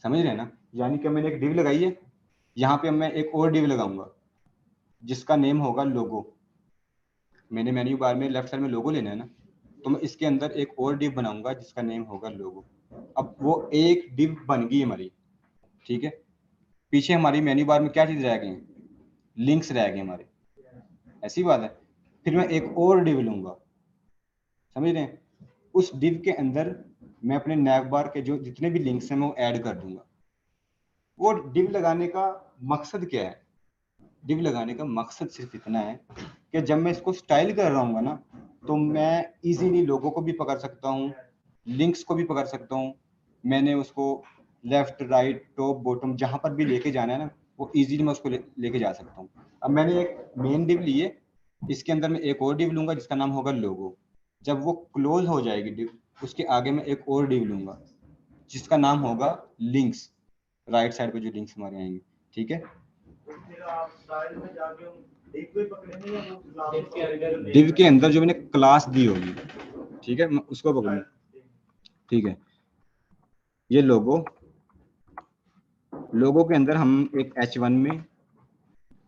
Speaker 2: समझ रहे हैं ना? यानी कि मैंने एक डिव लगाई है, यहाँ पे मैं एक और डिव लगाऊंगा जिसका नेम होगा लोगो। मैंने मेन्यू बार में लेफ्ट साइड में लोगो लेना है ना, तो मैं इसके अंदर एक और डिव बनाऊंगा जिसका नेम होगा लोगो। अब वो एक डिव बन गई हमारी, ठीक है। पीछे हमारी मेन्यू बार में क्या चीज रह गई? लिंक्स रह गए हमारे, ऐसी बात है। फिर मैं एक और डिव लूंगा, समझ रहे हैं? उस डिव के अंदर मैं अपने नैव बार के जो जितने भी लिंक्स हैं मैं वो ऐड कर दूंगा। वो डिव लगाने का मकसद क्या है? डिव लगाने का मकसद सिर्फ इतना है कि जब मैं इसको स्टाइल कर रहा हूँ ना, तो मैं इजीली लोगों को भी पकड़ सकता हूँ, लिंक्स को भी पकड़ सकता हूँ। मैंने उसको लेफ्ट राइट टॉप बॉटम जहां पर भी लेके जाना है ना, वो इजीली मैं उसको लेके जा सकता हूँ। अब मैंने एक मेन डिव ली है, इसके अंदर मैं एक और डिव लूंगा जिसका नाम होगा लोगो। जब वो क्लोज हो जाएगी डिव, उसके आगे मैं एक और डिव लूंगा जिसका नाम होगा लिंक्स। राइट साइड पे जो लिंक्स हमारे आएंगे, ठीक है।
Speaker 4: फिर आप स्टाइल में जाके डिव को पकड़ेंगे या वो क्लास को?
Speaker 2: डिव के अंदर जो मैंने क्लास दी होगी, ठीक है, मैं उसको पकड़ूंगा, ठीक है। ये लोगो के अंदर हम एक H1 में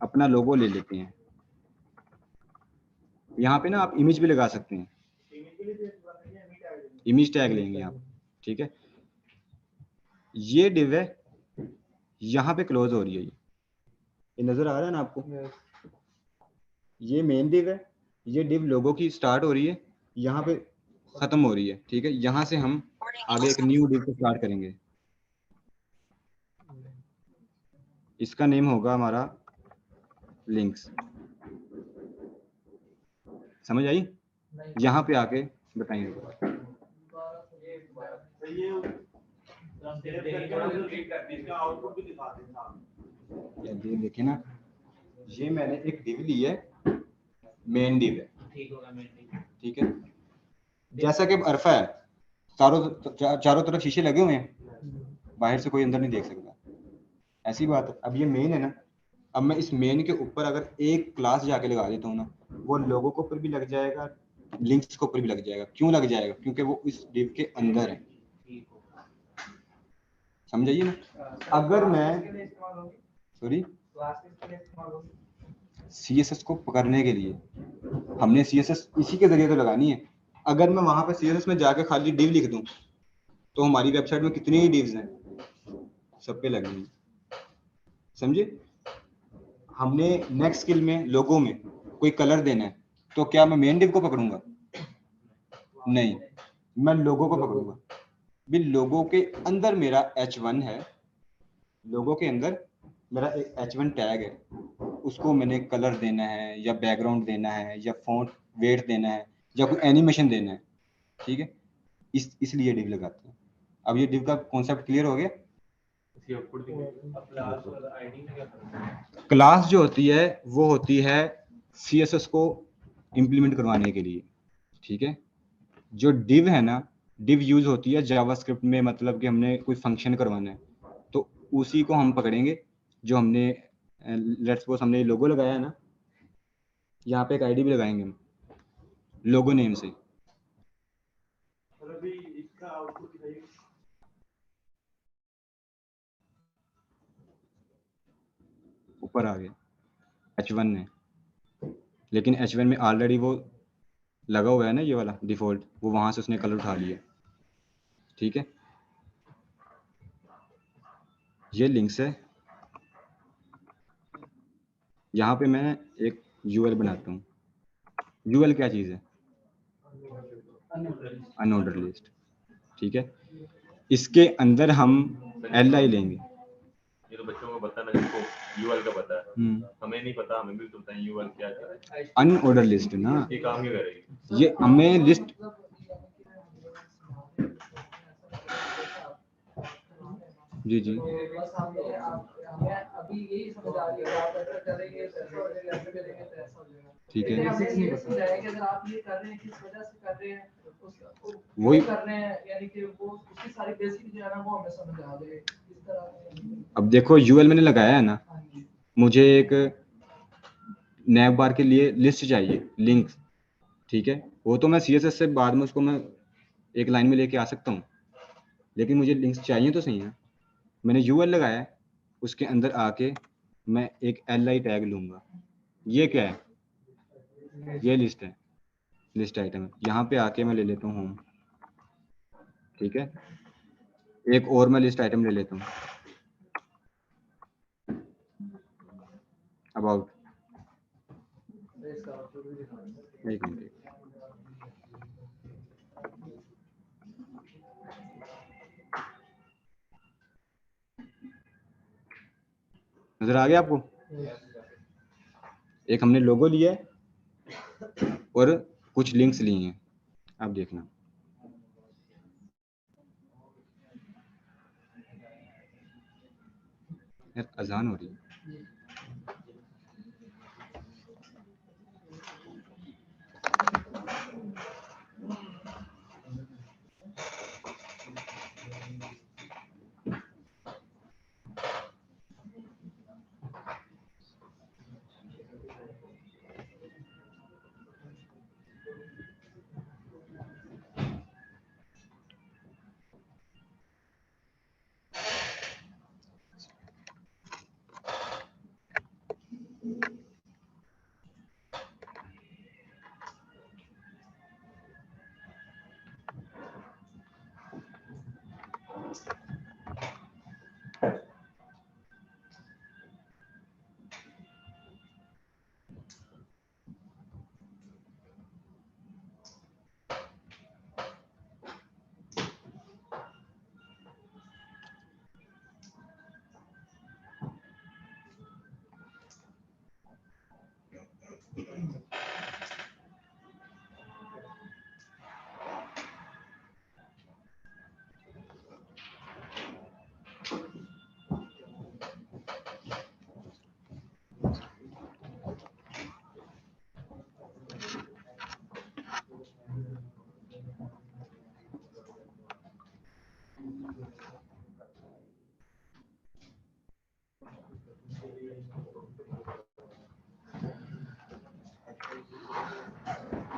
Speaker 2: अपना लोगो ले लेते हैं। यहाँ पे ना आप इमेज भी लगा सकते हैं, इमेज टैग लेंगे आप, ठीक है। ये डिव है, यहाँ पे क्लोज हो रही है, ये नजर आ रहा है ना आपको? ये मेन डिव है, ये डिव लोगो की स्टार्ट हो रही है, यहाँ पे खत्म हो रही है, ठीक है। यहाँ से हम आगे एक न्यू डिव को स्टार्ट करेंगे, इसका नेम होगा हमारा लिंक्स। समझ आई? यहाँ पे आके बताएंगे।
Speaker 4: आउटपुट भी दिखा देना।
Speaker 2: देखिए ना, ये मैंने एक डिव ली है, मेन डिव है, ठीक है। जैसा कि अरफा है, चारों तरफ शीशे लगे हुए हैं, बाहर से कोई अंदर नहीं देख सकता, ऐसी बात है। अब ये मेन है ना, अब मैं इस मेन के ऊपर अगर एक क्लास जाके लगा देता हूँ ना, वो लोगों के ऊपर भी लग जाएगा, लिंक्स के ऊपर भी लग जाएगा। क्यों लग जाएगा? क्योंकि वो इस डिव के अंदर है, समझाइए ना। अगर मैं सॉरी CSS को पकड़ने के लिए हमने CSS इसी के जरिए तो लगानी है। अगर मैं वहां पे CSS में जाके खाली डिव लिख दूं तो हमारी वेबसाइट में कितनी ही डिव्स हैं, सब पे लगेंगी, समझे? हमने नेक्स्ट स्किल में लोगो में कोई कलर देना है, तो क्या मैं मेन डिव को पकड़ूंगा? नहीं, मैं लोगो को पकड़ूंगा। भी लोगो के अंदर मेरा H1 है, लोगो के अंदर मेरा एक H1 टैग है, उसको मैंने कलर देना है या बैकग्राउंड देना है या फॉन्ट वेट देना है या कोई एनिमेशन देना है, ठीक है, इसलिए डिव लगाते हैं। अब ये डिव का कॉन्सेप्ट क्लियर हो गया। क्लास जो होती है वो होती है CSS को इम्प्लीमेंट करवाने के लिए, ठीक है। जो डिव है ना, डिव यूज होती है जावास्क्रिप्ट में, मतलब कि हमने कोई फंक्शन करवाना है तो उसी को हम पकड़ेंगे। जो हमने लेट्स सपोज हमने लोगो लगाया है ना, यहाँ पे एक आईडी भी लगाएंगे हम लोगो नेम से।
Speaker 4: और अभी इसका आउटपुट दिखाइए।
Speaker 2: ऊपर आ गया H1 में, लेकिन H1 में ऑलरेडी वो लगा हुआ है ना, ये वाला डिफॉल्ट, वो वहां से उसने कलर उठा लिया, ठीक है। ये लिंक्स है, यहाँ पे मैं एक UL बनाता हूँ। UL क्या चीज़ है? अनऑर्डर लिस्ट, ठीक है। इसके अंदर हम LI लेंगे।
Speaker 5: ये तो बच्चों को पता ना, जिसको यूएल का पता है, हमें नहीं पता, हमें भी तो पता है यूएल क्या है।
Speaker 2: अनऑर्डर लिस्ट ना,
Speaker 5: ये काम क्यों करेगी?
Speaker 2: ये हमें लिस्ट, जी जी
Speaker 6: अभी यही समझ आ रही है, आप ऐसा करेंगे तो ऐसा हो जाएगा, ऐसा करेंगे तो ऐसा हो जाएगा।
Speaker 2: ठीक है।
Speaker 6: हमें ये समझ आया कि अगर आप ये कर रहे हैं किस वजह से कर रहे हैं,
Speaker 2: वही
Speaker 6: कर रहे हैं, यानी कि वो उसकी सारी बेसिक जो है ना वो हमें समझ आ जाए इस तरह।
Speaker 2: अब देखो UL मैंने लगाया है ना,
Speaker 6: हाँ जी,
Speaker 2: मुझे एक नैव बार के लिए लिस्ट चाहिए, लिंक, ठीक है। वो तो मैं CSS से बाद में उसको मैं एक लाइन में लेके आ सकता हूँ, लेकिन मुझे लिंक्स चाहिए तो सही है। मैंने UL लगाया है, उसके अंदर आके मैं एक LI टैग लूंगा। ये क्या है? ये लिस्ट है, लिस्ट आइटम है। यहाँ पे आके मैं ले लेता हूँ होम, ठीक है। एक और मैं लिस्ट आइटम ले लेता हूँ, अबाउट। एक मिनट, नजर आ गया आपको? एक हमने लोगो लिया है और कुछ लिंक्स लिए हैं, आप देखना। यार अजान हो रही है।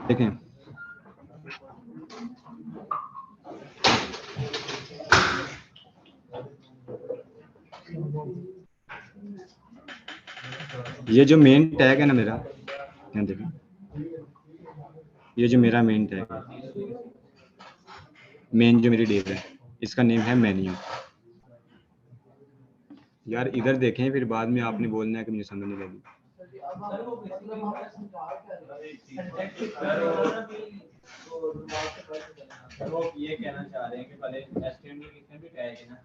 Speaker 2: देखें, ये जो मेन टैग है ना मेरा, यहाँ देखें, ये जो मेरा मेन टैग है, मेन जो मेरी डिव है, इसका नेम है मेन्यू। यार इधर देखें, फिर बाद में आपने बोलना है कि मुझे समझ नहीं लगी।
Speaker 4: वो ये कहना चाह रहे हैं कि पहले HTML कितने भी टैग है ना,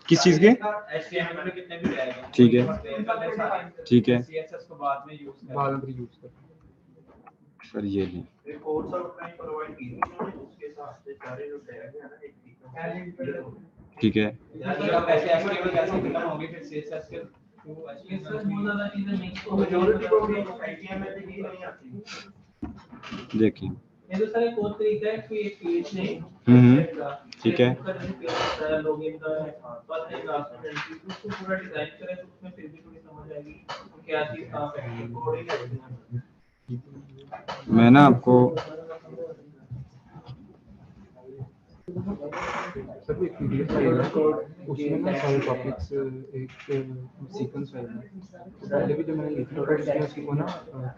Speaker 2: किस चीज के?
Speaker 6: HTML में कितने भी टैग हैं,
Speaker 2: ठीक है, ठीक है
Speaker 6: CSS को बाद में यूज करते हैं।
Speaker 2: सर ये नहीं,
Speaker 4: रिपोर्ट्स और अपनी प्रोवाइड की थी उन्होंने, उसके साथ से सारे जो टैग है ना एक
Speaker 2: ठीक है
Speaker 6: यार आप ऐसे HTML कैसे खत्म होंगे फिर CSS के थ्रू
Speaker 4: मेजॉरिटी को भी HTML की नहीं आती।
Speaker 2: देखिए,
Speaker 6: ये तो सारे कोड तरीका है कि एक पेज ने
Speaker 2: ठीक है
Speaker 6: लॉगिन का बस एक लास्ट में उसको पूरा डिजाइन करें तो उसमें फिर भी थोड़ी समझ आएगी कि क्या चीज कहां पे है, कोडिंग है।
Speaker 2: मैं ना आपको
Speaker 7: सर एक पीडीएफ फाइल है उसमें ना सारे टॉपिक्स एक सीक्वेंस फाइल है। पहले भी जो मैंने लिखा था उसमें उसको ना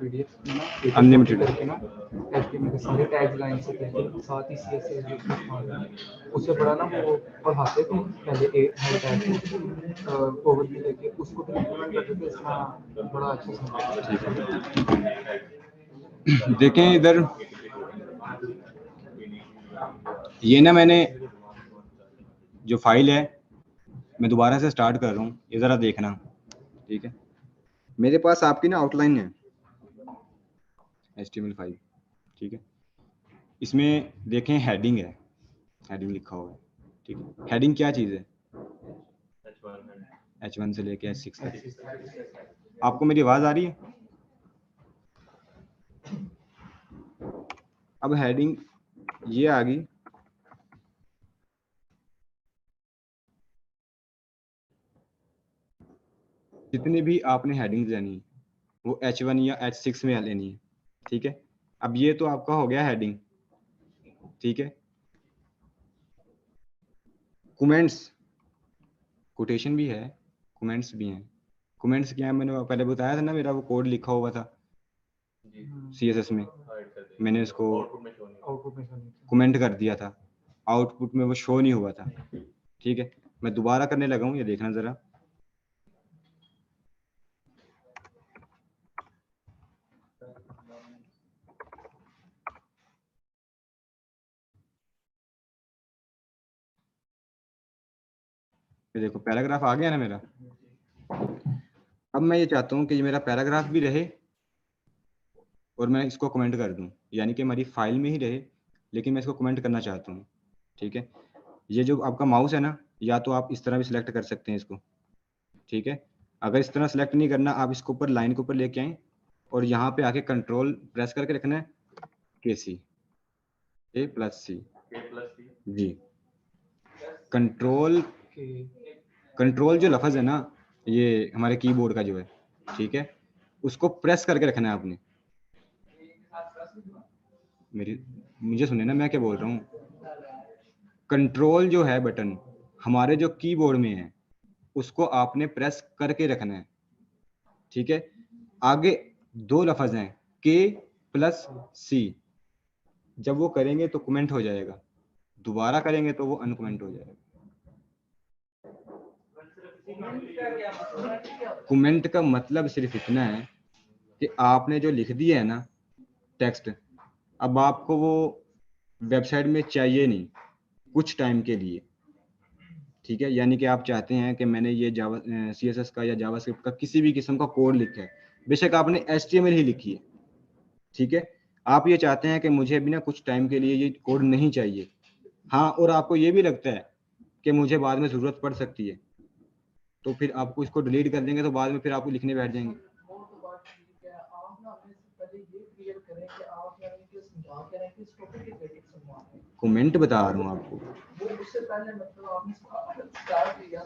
Speaker 7: पीडीएफ में ना
Speaker 2: Unlimited
Speaker 7: करके ना एचटीएमएल के सारे टैग्स लाइन से थे, साथ ही सीएसएस जो उसमें था उससे बड़ा ना वो पढ़ाते थे पहले एक हर टैग ओवरव्यू देके उसको भी इम्प्लीमेंट करते थे, इसमें बड़ा अच्छा समझ।
Speaker 2: देखें इधर, ये ना मैंने जो फाइल है मैं दोबारा से स्टार्ट कर रहा हूँ, ये ज़रा देखना, ठीक है। मेरे पास आपकी ना आउटलाइन है HTML5, ठीक है। इसमें देखें हेडिंग है, हेडिंग लिखा हुआ है, ठीक है। हेडिंग क्या चीज़ है? H1 से लेके H6 तक। आपको मेरी आवाज़ आ रही है? अब हेडिंग ये आ गई, जितनी भी आपने हेडिंग्स लेनी वो H1 या H6 में लेनी है, ठीक है। अब ये तो आपका हो गया हेडिंग, ठीक है। कमेंट्स, कोटेशन भी है, कमेंट्स भी हैं। कमेंट्स क्या है, मैंने पहले बताया था ना, मेरा वो कोड लिखा हुआ था CSS में, मैंने उसको
Speaker 7: आउटपुट में
Speaker 2: कमेंट कर दिया था, आउटपुट में वो शो नहीं हुआ था, ठीक है। मैं दोबारा करने लगा हूँ, ये देखना ज़रा। ये देखो पैराग्राफ आ गया ना मेरा। अब मैं ये चाहता हूँ कि ये मेरा पैराग्राफ भी रहे और मैं इसको कमेंट कर दूं, यानी कि हमारी फाइल में ही रहे लेकिन मैं इसको कमेंट करना चाहता हूँ, ठीक है। ये जो आपका माउस है ना, या तो आप इस तरह भी सिलेक्ट कर सकते हैं इसको, ठीक है। अगर इस तरह सेलेक्ट नहीं करना, आप इसको ऊपर लाइन के ऊपर लेके आए और यहाँ पे आके कंट्रोल प्रेस करके रखना है KC A+C जी। कंट्रोल जो लफ्ज़ है ना, ये हमारे कीबोर्ड का जो है, ठीक है, उसको प्रेस करके रखना है आपने। मुझे सुने ना मैं क्या बोल रहा हूँ। कंट्रोल जो है बटन हमारे जो कीबोर्ड में है उसको आपने प्रेस करके रखना है, ठीक है। आगे दो लफ्ज़ हैं K+C, जब वो करेंगे तो कमेंट हो जाएगा, दोबारा करेंगे तो वो अनकमेंट हो जाएगा। कमेंट का मतलब सिर्फ इतना है कि आपने जो लिख दिया है ना टेक्स्ट, अब आपको वो वेबसाइट में चाहिए नहीं कुछ टाइम के लिए, ठीक है। यानी कि आप चाहते हैं कि मैंने ये जावा CSS का या जावास्क्रिप्ट का किसी भी किस्म का कोड लिखा है, बेशक आपने HTML ही लिखी है, ठीक है। आप ये चाहते हैं कि मुझे अभी ना कुछ टाइम के लिए ये कोड नहीं चाहिए, हाँ, और आपको ये भी लगता है कि मुझे बाद में ज़रूरत पड़ सकती है, तो फिर आपको इसको डिलीट कर देंगे तो बाद में फिर आपको लिखने बैठ जाएंगे। कमेंट बता रहा हूँ आपको।
Speaker 6: उससे पहले मतलब आपने स्टार्ट किया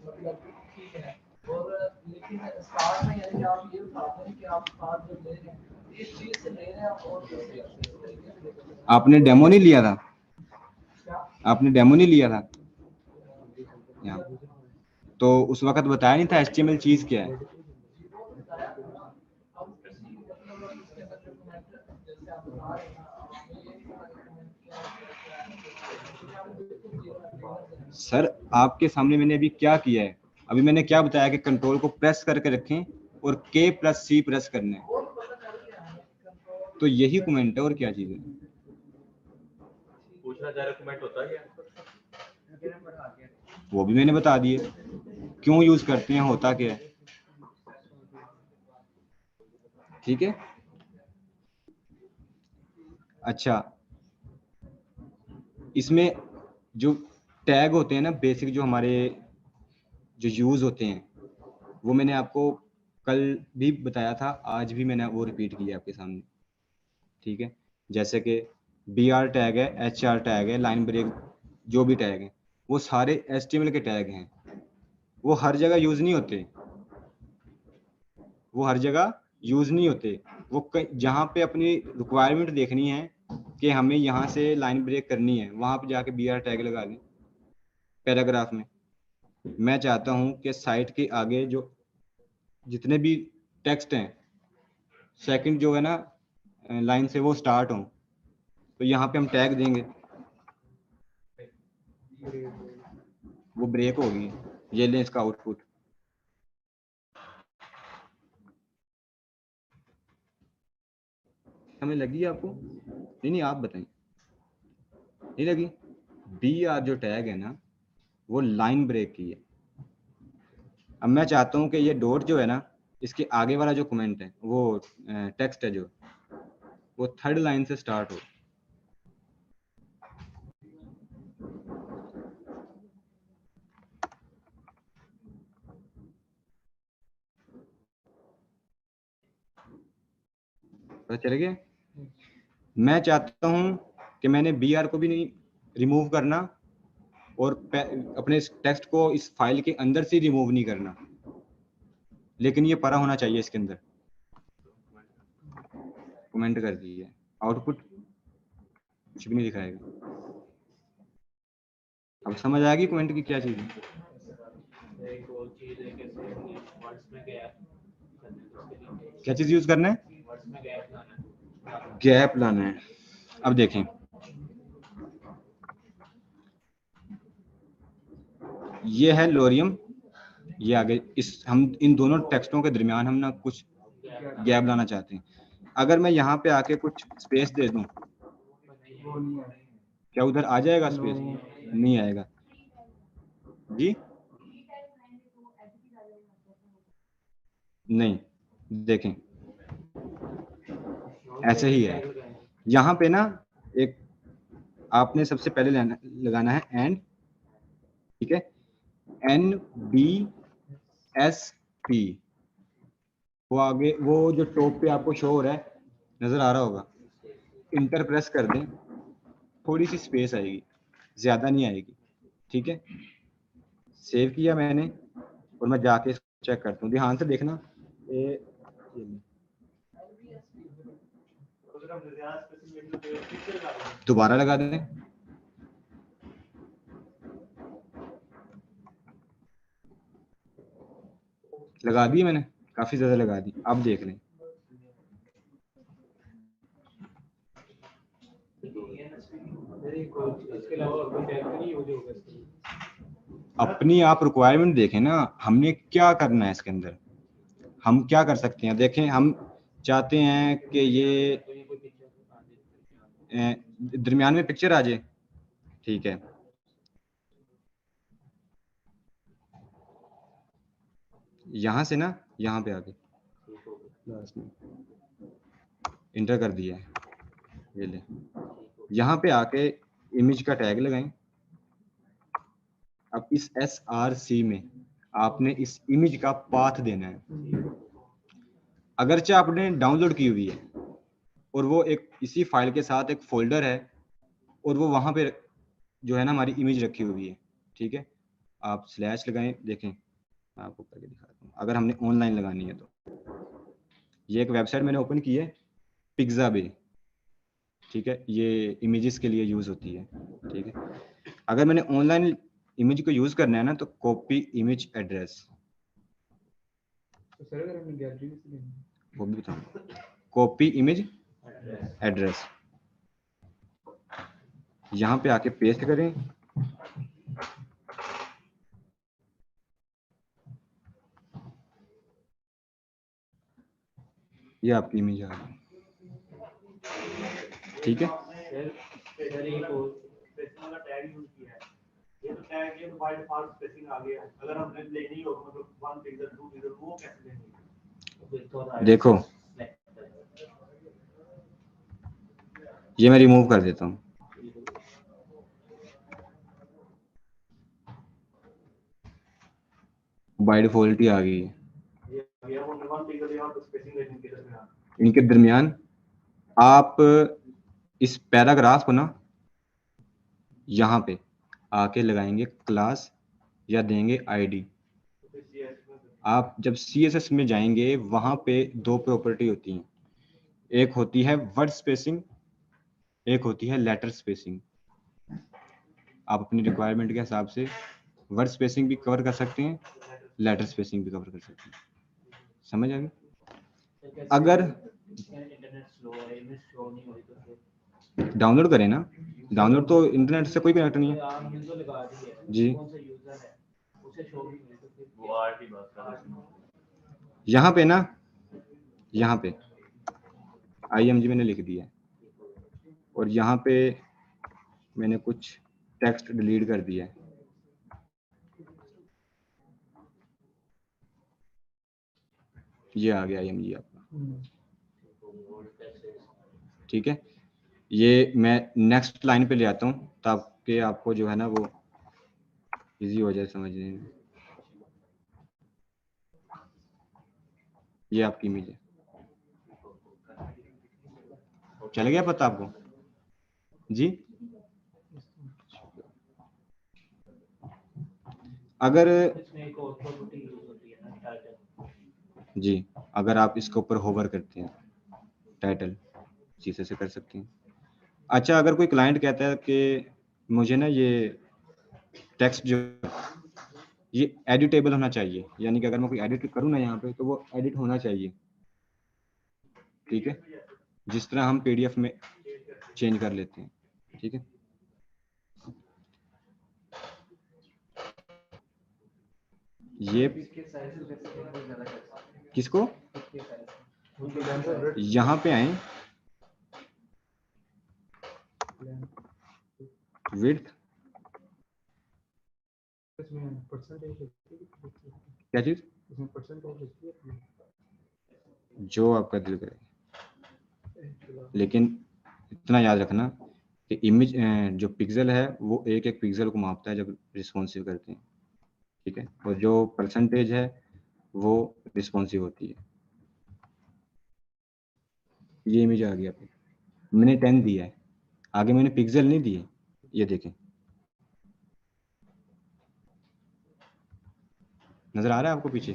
Speaker 6: मतलब ठीक है, और लेकिन स्टार्ट में यानी कि आप ये बताते हैं कि आप खाद जो ले रहे हैं इस चीज से ले रहे हैं और
Speaker 2: आपने डेमो नहीं लिया था, आपने डेमो नहीं लिया था यहाँ, तो उस वक्त बताया नहीं था HTML चीज क्या है। सर आपके सामने मैंने अभी क्या किया है, अभी मैंने क्या बताया कि कंट्रोल को प्रेस करके रखें और K+C प्रेस करना है, तो यही कमेंट है और क्या चीज है।
Speaker 5: पूछना चाह रहे कमेंट होता है क्या?
Speaker 2: वो भी मैंने बता दिए, क्यों यूज करते हैं, होता क्या है। ठीक है। अच्छा, इसमें जो टैग होते हैं ना बेसिक, जो हमारे जो यूज होते हैं, वो मैंने आपको कल भी बताया था, आज भी मैंने वो रिपीट किया आपके सामने। ठीक है, जैसे कि BR टैग है, HR टैग है, लाइन ब्रेक, जो भी टैग है वो सारे HTML के टैग हैं। वो हर जगह यूज नहीं होते, वो हर जगह यूज नहीं होते। वो जहाँ पे अपनी रिक्वायरमेंट देखनी है कि हमें यहाँ से लाइन ब्रेक करनी है, वहाँ पे जाके BR टैग लगा दें पैराग्राफ में। मैं चाहता हूँ कि साइट के आगे जो जितने भी टेक्स्ट हैं, सेकंड जो है ना लाइन से, वो स्टार्ट हो, तो यहाँ पे हम टैग देंगे, वो ब्रेक होगी। ये लें इसका आउटपुट। हमें लगी आपको? नहीं, आप बताएं, नहीं लगी? BR जो टैग है ना, वो लाइन ब्रेक की है। अब मैं चाहता हूँ कि ये डॉट जो है ना, इसके आगे वाला जो कमेंट है, वो टेक्स्ट है जो, वो थर्ड लाइन से स्टार्ट हो। पता चल गया? मैं चाहता हूँ कि मैंने BR को भी नहीं रिमूव करना और अपने टेक्स्ट को इस फाइल के अंदर से रिमूव नहीं करना, लेकिन ये पड़ा होना चाहिए इसके अंदर। कमेंट कर दीजिए, आउटपुट कुछ भी नहीं दिखाएगा। अब समझ आ गई कमेंट की क्या चीज है?
Speaker 4: एक और चीज है कि वर्ड्स में गैप
Speaker 2: क्या चीज यूज करना है?
Speaker 4: वर्ड्स में गैप लाना है।
Speaker 2: गैप लाना है। अब देखें, ये है लोरियम, ये आगे इस हम इन दोनों टेक्स्टों के दरमियान हम ना कुछ गैप लाना चाहते हैं। अगर मैं यहाँ पे आके कुछ स्पेस दे दूं, क्या उधर आ जाएगा स्पेस? नहीं आएगा जी, नहीं। देखें, ऐसे ही है। यहाँ पे ना एक आपने सबसे पहले लगाना है एंड, ठीक है, NBSP। वो आगे वो जो टॉप पे आपको शो हो रहा है, नजर आ रहा होगा, इंटर प्रेस कर दें, थोड़ी सी स्पेस आएगी, ज्यादा नहीं आएगी। ठीक है, सेव किया मैंने और मैं जाके चेक करता हूँ, ध्यान से देखना। ये दोबारा लगा दें, लगा दी मैंने, काफी ज्यादा लगा दी। अब देख लें, अपनी आप रिक्वायरमेंट देखें ना, हमने क्या करना है इसके अंदर, हम क्या कर सकते हैं। देखें, हम चाहते हैं कि ये दरमियान में पिक्चर आ जाए, ठीक है। यहाँ से ना यहाँ पे आके लास्ट में इंटर कर दिया है, ये ले। यहाँ पे आके इमेज का टैग लगाएं। अब इस SRC में आपने इस इमेज का पाथ देना है। अगरचे आपने डाउनलोड की हुई है और वो एक इसी फाइल के साथ एक फोल्डर है और वो वहां पे जो है ना हमारी इमेज रखी हुई है, ठीक है। आप स्लैश लगाएं, देखें मैं आपको करके दिखाता हूँ। अगर हमने ऑनलाइन लगानी है तो ये एक वेबसाइट मैंने ओपन की है, पिक्साबे, ठीक है, ये इमेजेस के लिए यूज होती है, ठीक है। अगर मैंने ऑनलाइन इमेज को यूज करना है ना, तो कॉपी इमेज एड्रेस,
Speaker 7: तो सर अगर हमने गैलरी में से लेना है,
Speaker 2: वो भी बताऊँ, कॉपी इमेज एड्रेस, यहाँ पे आके पेस्ट करें। ये आपकी इमेज आ गई, ठीक है।
Speaker 4: सर एक और टैग यूज किया है, ये तो टैग ये तो बाय डिफॉल्ट स्पेसिंग आ गया, अगर हमने लेनी हो मतलब 1 पिक्सल 2 पिक्सल वो कैसे लेंगे?
Speaker 2: देखो ये मैं रिमूव कर देता हूँ। बाय डिफॉल्ट ही आ गई है।
Speaker 4: ये 1 पिक्सल यहाँ तो स्पेसिंग लेनी के दरमियान,
Speaker 2: इनके दरमियान आप इस पैराग्राफ को ना यहाँ पे आके लगाएंगे क्लास या देंगे आईडी। आप जब CSS में जाएंगे वहां पे दो प्रॉपर्टी होती हैं, एक होती है वर्ड स्पेसिंग, एक होती है लेटर स्पेसिंग। आप अपनी रिक्वायरमेंट के हिसाब से वर्ड स्पेसिंग भी कवर कर सकते हैं, लेटर स्पेसिंग भी कवर कर सकते हैं। समझ आ गई? अगर
Speaker 6: इंटरनेट स्लो है, इमेज शो नहीं हो रही तो फिर
Speaker 2: डाउनलोड करें ना, डाउनलोड तो इंटरनेट से कोई कनेक्ट नहीं है
Speaker 6: आप यूजर लगा दी है,
Speaker 2: जी।
Speaker 6: कौन सा यूजर है उसे शो नहीं हो रही तो फिर
Speaker 5: वो आर्ट ही बात कर रहा है।
Speaker 2: यहाँ पे ना, यहाँ पे IMG मैंने लिख दिया है और यहाँ पे मैंने कुछ टेक्स्ट डिलीट कर दिया है। ये आ गया IMG आपका, ठीक है। ये मैं नेक्स्ट लाइन पे ले आता हूँ ताकि आपको जो है ना वो इजी हो जाए समझने में। ये आपकी इमेज है, चल गया पता आपको जी? अगर
Speaker 6: इसमें एक और प्रॉपर्टी यूज होती है ना टाइटल।
Speaker 2: जी, अगर आप इसके ऊपर होवर करते हैं टाइटल चीज़ से कर सकते हैं। अच्छा, अगर कोई क्लाइंट कहता है कि मुझे ना ये टेक्स्ट जो ये एडिटेबल होना चाहिए, यानी कि अगर मैं कोई एडिट करूँ ना यहाँ पे तो वो एडिट होना चाहिए, ठीक है, जिस तरह हम PDF में चेंज कर लेते हैं, ठीक है। ये किसको यहाँ पे आए विड्थ क्या चीज जो आपका दिल करे, लेकिन इतना याद रखना कि इमेज जो पिक्सल है वो एक एक पिक्सल को मापता है जब रिस्पॉन्सिव करते हैं, ठीक है, और जो परसेंटेज है वो रिस्पॉन्सिव होती है। ये इमेज आ गया, मैंने 10 दिया है, आगे मैंने पिक्सल नहीं दिए, ये देखें नजर आ रहा है आपको पीछे।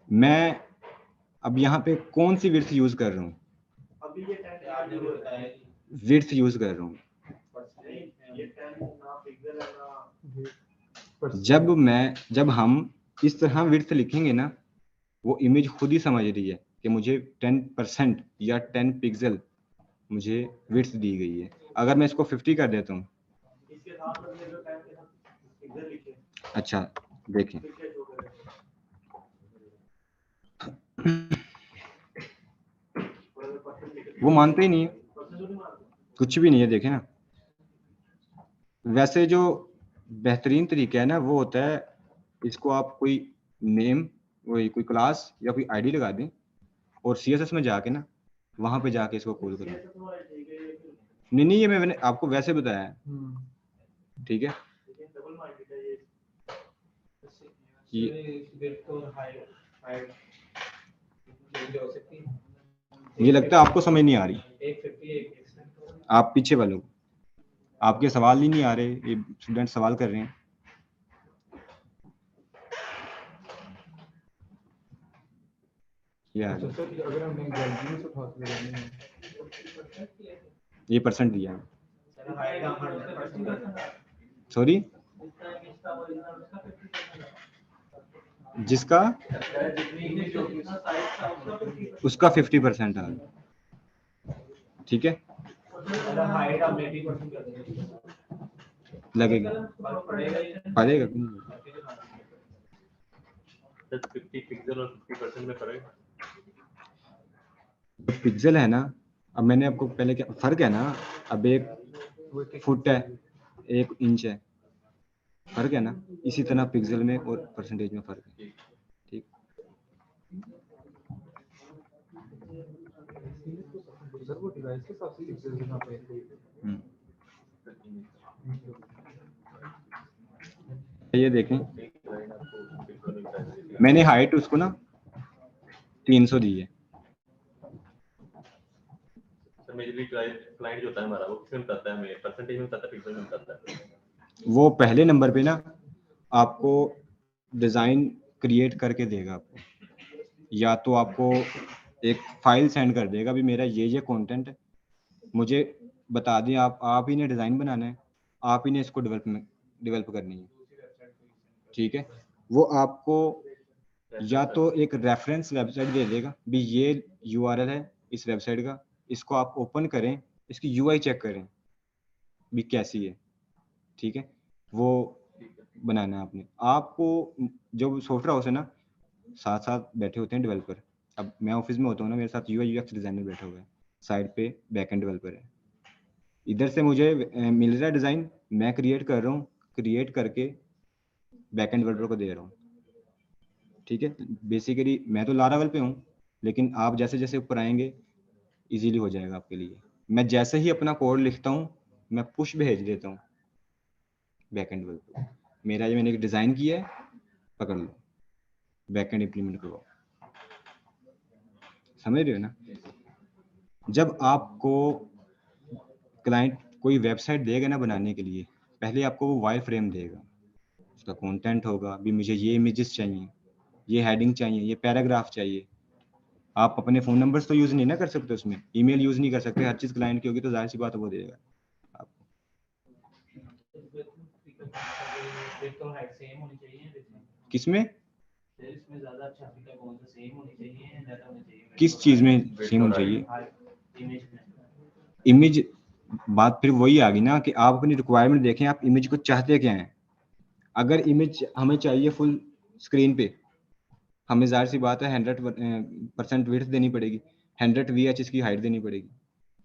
Speaker 2: मैं अब यहाँ पे कौन सी विड्थ यूज कर रहा हूँ,
Speaker 4: अभी ये 10
Speaker 2: विड्थ यूज कर रहा हूँ।
Speaker 4: ये 10 ना पिक्सल है ना,
Speaker 2: जब हम इस तरह विड्थ लिखेंगे ना, वो इमेज खुद ही समझ रही है कि मुझे 10% या 10 पिक्सल मुझे विड्थ दी गई है। अगर मैं इसको 50 कर देता हूँ,
Speaker 4: इसके साथ हमने जो 10 के साथ पिक्सल लिखे,
Speaker 2: अच्छा देखें
Speaker 4: पिक्सल शो करें,
Speaker 2: वो मानते ही नहीं है,
Speaker 4: परसेंट नहीं मारते,
Speaker 2: कुछ भी नहीं है, देखें ना। वैसे जो बेहतरीन तरीका है ना वो होता है, इसको आप कोई नेम, वही कोई क्लास या कोई आईडी लगा दें और CSS में जाके ना वहां पे जाके इसको कॉल करें।
Speaker 4: ऐसा तो है ठीक है,
Speaker 2: नहीं ये मैंने आपको वैसे बताया है, ठीक है।
Speaker 4: लेकिन डबल मार्केट है ये,
Speaker 2: ये लगता है आपको समझ नहीं आ रही, आप पीछे वालों को, आपके सवाल ही नहीं आ रहे, ये स्टूडेंट सवाल कर रहे हैं।
Speaker 7: अगर हमने गैलरी में से उठा के लगानी है,
Speaker 2: ये परसेंट दिया है, सॉरी जिसका उसका 50% आ गया, ठीक है, लगेगा पड़ेगा
Speaker 5: 50 पिक्सल और 50% में फर्क।
Speaker 2: पिक्सल है ना, अब मैंने आपको पहले क्या फर्क है ना, अब एक फुट है 1 इंच है, फर्क है ना। इसी तरह पिक्सल में और परसेंटेज में फर्क है, ठीक।
Speaker 7: सर वो डिवाइस के हिसाब से पिक्सल देना पड़ेगा।
Speaker 2: ये देखें, मैंने हाइट उसको ना 300 दी है।
Speaker 5: सर मेजरली क्लाइंट जो होता है हमारा वो किसमें बताता है, हमें परसेंटेज में बताता है, पिक्सल में बताता है?
Speaker 2: वो पहले नंबर पे ना आपको डिजाइन क्रिएट करके देगा आपको, या तो आपको एक फाइल सेंड कर देगा भी मेरा ये कंटेंट है, मुझे बता दें आप ही ने डिजाइन बनाना है, आप ही ने इसको डेवलप करनी है, ठीक है। वो आपको या तो एक रेफरेंस वेबसाइट दे देगा भी ये यूआरएल है इस वेबसाइट का, इसको आप ओपन करें, इसकी यूआई चेक करें भी कैसी है, ठीक है। वो बनाना है आपने। आपको जो सॉफ्टवेयर हाउस है ना, साथ साथ बैठे होते हैं डेवलपर। अब मैं ऑफिस में होता हूँ ना, मेरे साथ यूआई यूएक्स डिजाइनर बैठा हुआ है, साइड पे बैकएंड डेवलपर है। इधर से मुझे मिल रहा है डिजाइन, मैं क्रिएट कर रहा हूँ, क्रिएट करके बैकएंड डेवलपर को दे रहा हूँ, ठीक है। बेसिकली मैं तो लारावेल पे हूँ, लेकिन आप जैसे जैसे ऊपर आएंगे इजीली हो जाएगा आपके लिए। मैं जैसे ही अपना कोड लिखता हूँ, मैं पुश भेज देता हूँ बैकएंड डेवलपर, मेरा ये मैंने एक डिजाइन किया है, पकड़ लो, बैकएंड इंप्लीमेंट करो। समझ रहे हो ना। जब आपको क्लाइंट कोई वेबसाइट देगा ना बनाने के लिए, पहले आपको वो वायर फ्रेम देगा, उसका कंटेंट होगा भी मुझे ये इमेजेस चाहिए, ये हेडिंग चाहिए, ये पैराग्राफ चाहिए। आप अपने फोन नंबर्स तो यूज नहीं ना कर सकते उसमें, ईमेल यूज नहीं कर सकते, हर चीज क्लाइंट की होगी तो जाहिर सी बात वो देगा आपको।
Speaker 4: तो हाइट सेम होनी चाहिए
Speaker 2: किसमें,
Speaker 4: इसमें ज्यादा अच्छा फीचर कौन सा सेम होनी चाहिए या ज्यादा होनी चाहिए?
Speaker 2: किस चीज में सेम होनी चाहिए?
Speaker 4: इमेज में।
Speaker 2: इमेज, बात फिर वही आ गई ना कि आप अपनी रिक्वायरमेंट देखें, आप इमेज को चाहते क्या हैं। अगर इमेज हमें चाहिए फुल स्क्रीन पे, हमें जाहिर सी बात है 100% विड्थ देनी पड़ेगी, 100 VH इसकी हाइट देनी पड़ेगी।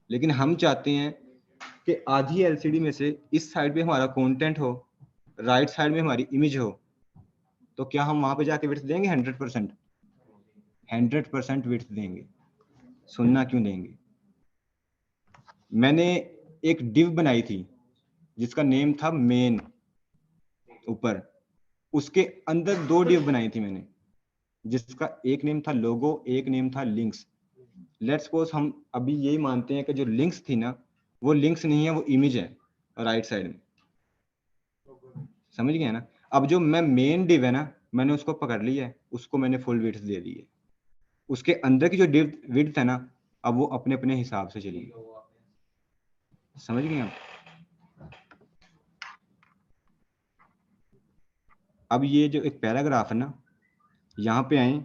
Speaker 2: लेकिन हम चाहते हैं कि आधी एलसीडी में से इस साइड पे हमारा कंटेंट हो, राइट साइड में हमारी इमेज हो, तो क्या हम वहां पे जाके विड्थ देंगे 100%? 100% विड्थ देंगे, सुनना क्यों देंगे। मैंने एक डिव बनाई थी जिसका नेम था मेन ऊपर, उसके अंदर 2 डिव बनाई थी मैंने, जिसका एक नेम था लोगो, एक नेम था लिंक्स। लेट्स सपोज हम अभी यही मानते हैं कि जो लिंक्स थी ना, वो लिंक्स नहीं है, वो इमेज है राइट साइड में, समझ गए ना। अब जो मैं मेन डिव है ना, मैंने उसको पकड़ लिया है, उसको मैंने फुल विड्थ दे दी है। उसके अंदर की जो डिव विड्थ है ना, अब वो अपने अपने हिसाब से चलेगी, समझ गए आप। अब ये जो एक पैराग्राफ है ना, यहाँ पे आए,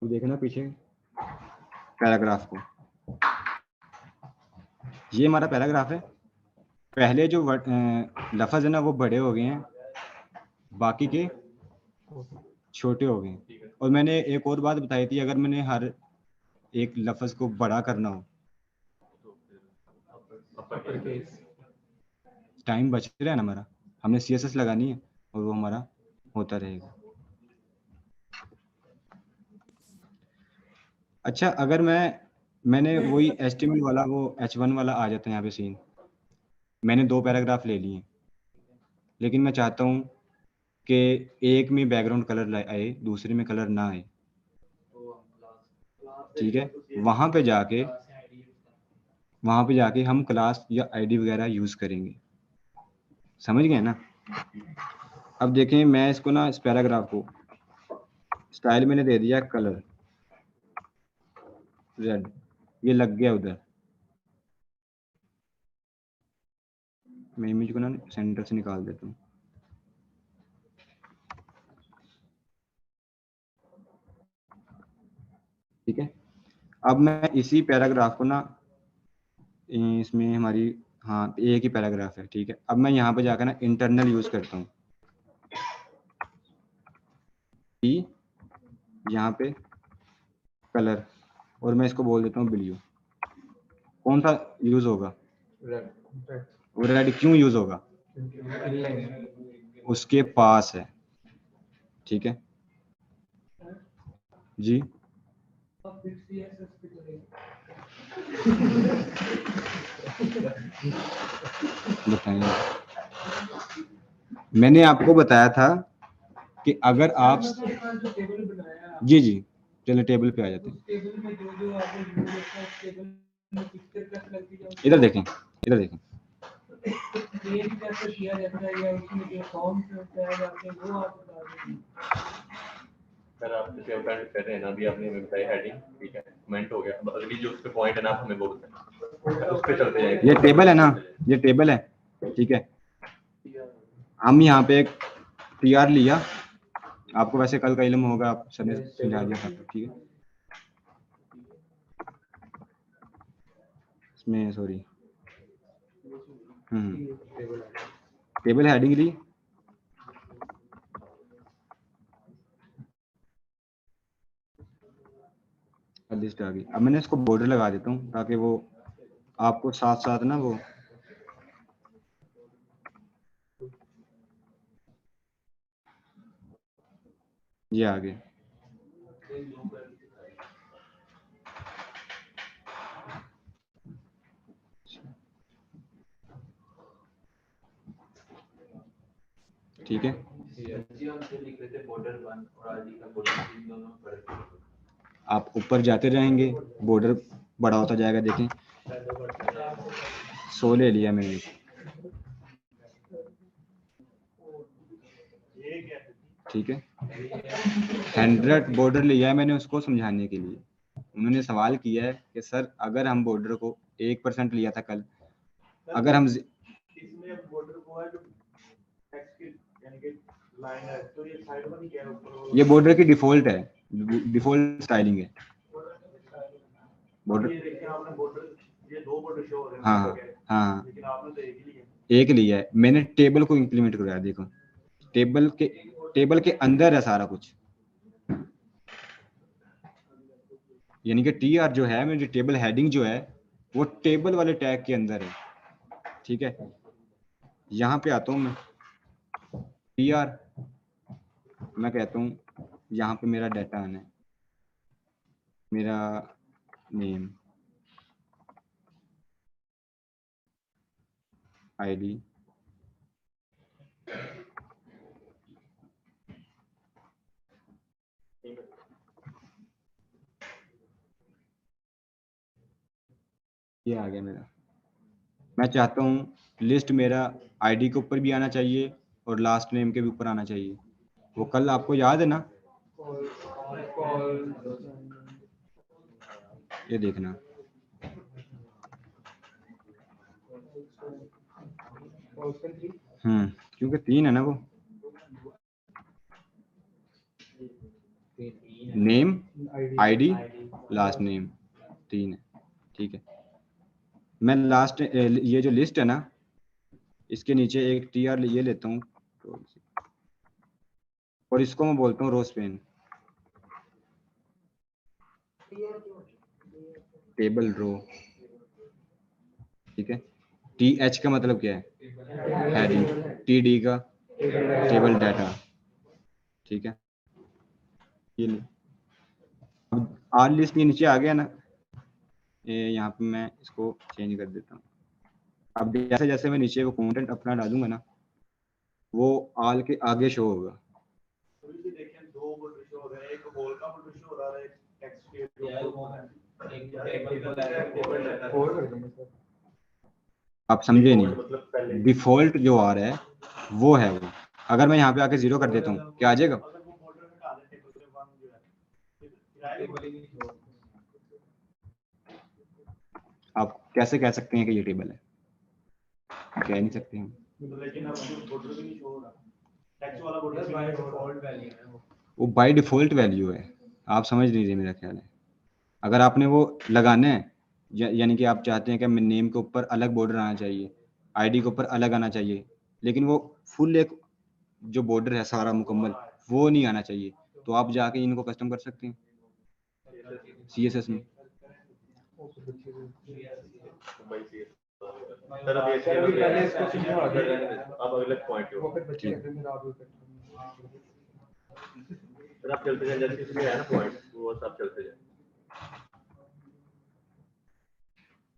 Speaker 2: देखना पीछे पैराग्राफ को, ये हमारा पैराग्राफ है। पहले जो लफ्ज है ना वो बड़े हो गए हैं, बाकी के छोटे हो गए। और मैंने एक और बात बताई थी, अगर मैंने हर एक लफ्ज को बड़ा करना हो, टाइम बच रहा है ना हमारा, हमने CSS लगानी है और वो हमारा होता रहेगा। अच्छा, अगर मैंने वही HTML वाला वो H1 वाला आ जाता है यहाँ पे सीन, मैंने 2 पैराग्राफ ले लिए, लेकिन मैं चाहता हूँ कि एक में बैकग्राउंड कलर आए, दूसरे में कलर ना आए, ठीक है। वहां पे जाके हम क्लास या आईडी वगैरह यूज करेंगे, समझ गए ना। अब देखें, मैं इसको ना इस पैराग्राफ को स्टाइल मैंने दे दिया कलर रेड, ये लग गया उधर। मैं इमेज को ना सेंटर से निकाल देता हूँ। ठीक है, अब मैं इसी पैराग्राफ को ना, इसमें हमारी हाँ एक ही पैराग्राफ है, ठीक है। अब मैं यहाँ पे जाकर ना इंटरनल यूज करता हूँ, यहाँ पे कलर, और मैं इसको बोल देता हूँ ब्लू। कौन सा यूज होगा?
Speaker 7: रेड।
Speaker 2: रेड क्यों यूज होगा?
Speaker 7: इनलाइन
Speaker 2: उसके पास है, ठीक है जी।
Speaker 1: अब फिर CSS पे करेंगे।
Speaker 2: बताइए, मैंने आपको बताया था कि अगर आप
Speaker 1: जो टेबल बनाया
Speaker 2: जी जी चलिए टेबल पे आ जाते हैं।
Speaker 1: टेबल में जो जो आपने व्यू देखा उस टेबल में पिक्चर कैसे लगती है,
Speaker 2: इधर देखें, इधर देखें।
Speaker 1: पेज कैसे किया जाता है या उसमें जो फॉर्म्स बताए जाते हैं वो आप बता दें।
Speaker 5: सर आप जैसे अकाउंट कर रहे हैं ना, अभी आपने हमें बताया हेडिंग, ठीक है, कमेंट हो गया। अब अगली जो उस पे पॉइंट है ना, आप हमें वो बताएं, उस पे चलते जाएंगे।
Speaker 2: ये टेबल है ना, ये टेबल है, ठीक है। हम यहाँ पे एक PR लिया, आपको वैसे कल का इल्म होगा, आप सर ने समझा दिया था, ठीक है। इसमें सॉरी टेबल हेडिंग ली, लिस्ट आ गई। अब मैंने इसको बॉर्डर लगा देता हूँ ताकि वो आपको साथ साथ ना वो ये आ गए। ठीक है, आप ऊपर जाते जाएंगे, बॉर्डर बड़ा होता जाएगा। देखें 100 ले लिया मैंने, ठीक है। 100 बॉर्डर लिया है मैंने उसको समझाने के लिए। उन्होंने सवाल किया है कि सर अगर हम बॉर्डर को 1% लिया था कल, अगर हम
Speaker 4: इसमें बॉर्डर को है जो टेक्स्ट की यानी कि लाइन है, तो ये साइड में नहीं गया ऊपर,
Speaker 2: ये बॉर्डर की डिफॉल्ट है, डिफॉल्ट स्टाइलिंग है बॉर्डर।
Speaker 4: ये देखिए आपने बॉर्डर, ये दो बॉर्डर शो हो रहे हैं,
Speaker 2: हाँ हाँ,
Speaker 4: लेकिन आपने तो एक ही लिया।
Speaker 2: एक लिया है मैंने, टेबल को इंप्लीमेंट कराया। देखो टेबल के अंदर है सारा कुछ, यानी कि TR जो है मेरी टेबल हेडिंग जो है वो टेबल वाले टैग के अंदर है, ठीक है। यहाँ पे आता हूँ मैं, TR मैं कहता हूँ यहाँ पे मेरा डाटा आना है, मेरा नेम, ID, ये आ गया मेरा। मैं चाहता हूँ लिस्ट मेरा ID के ऊपर भी आना चाहिए और लास्ट नेम के भी ऊपर आना चाहिए। वो कल आपको याद है ना, ये देखना, क्योंकि 3 है ना वो, नेम ID लास्ट नेम 3 है, ठीक है। मैं लास्ट ये जो लिस्ट है ना, इसके नीचे एक TR ये लेता हूँ और इसको मैं बोलता हूँ रो स्पेन, टेबल रो, ठीक है। TH का मतलब क्या है? हेडिंग, TD का टेबल डाटा, ठीक है। ये ले, अब R लिस्ट के नीचे आ गया ना, ये यहाँ पे मैं इसको चेंज कर देता हूँ। अब जैसे जैसे मैं नीचे वो कंटेंट अपना डालूंगा ना, वो आल के आगे शो होगा।
Speaker 4: तो देखिए दो बॉर्डर शो हो रहे हैं, एक होल का बॉर्डर शो हो रहा है, टेक्स्ट के
Speaker 2: आप समझे नहीं, डिफॉल्ट जो आ रहा है वो है वो। अगर मैं यहाँ पे आके 0 कर देता हूँ, क्या आ जाएगा?
Speaker 4: अगर वो बॉर्डर हटा दें टेबल से 1 0
Speaker 2: आप कैसे कह सकते हैं कि ये टेबल है? कह नहीं सकते हम।
Speaker 4: लेकिन अब बॉर्डर भी नहीं शो हो रहा, टेक्स्ट वाला बॉर्डर भी नहीं शो हो रहा।
Speaker 2: वो बाय डिफॉल्ट वैल्यू है, आप समझ लीजिए मेरा ख्याल है। अगर आपने वो लगाना है यानी कि आप चाहते हैं कि नेम के ऊपर अलग बॉर्डर आना चाहिए, आईडी के ऊपर अलग आना चाहिए, लेकिन वो फुल एक जो बॉर्डर है सारा मुकम्मल वो नहीं आना चाहिए, तो आप जाके इनको कस्टम कर सकते हैं CSS में।
Speaker 5: सर अब ये
Speaker 7: पहले इसको समझा दो।
Speaker 5: अब अगले पॉइंट
Speaker 7: वो
Speaker 5: पे
Speaker 7: फिर बच्चे कहते हैं मेरा आप
Speaker 5: सर आप चलते जाए, जैसे इसमें है ना पॉइंट वो सब चलते जाए।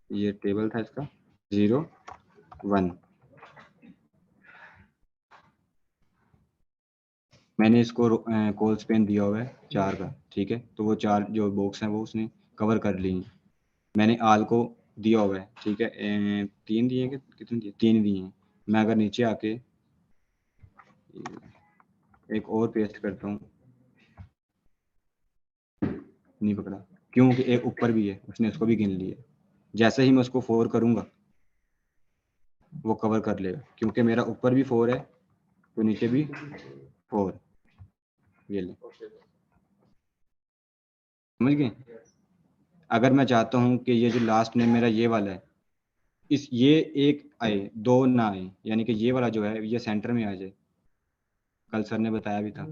Speaker 2: ये टेबल था इसका 0 1, मैंने इसको कॉल स्पेन दिया हुआ है 4 का, ठीक है, तो वो 4 जो बॉक्स हैं वो उसने कवर कर ली। मैंने आल को दिया हुआ है, ठीक है, 3 दिए कि कितने दिए? 3 दिए हैं। मैं अगर नीचे आके एक और पेस्ट करता हूँ, नहीं पकड़ा क्योंकि एक ऊपर भी है, उसने इसको भी गिन लिया। जैसे ही मैं उसको 4 करूंगा वो कवर कर लेगा, क्योंकि मेरा ऊपर भी 4 है तो नीचे भी 4। ये ले, समझ गए? अगर मैं चाहता हूँ कि ये जो लास्ट नेम मेरा ये वाला है, इस ये एक आए 2 ना आए, यानी कि ये वाला जो है ये सेंटर में आ जाए, कल सर ने बताया भी था,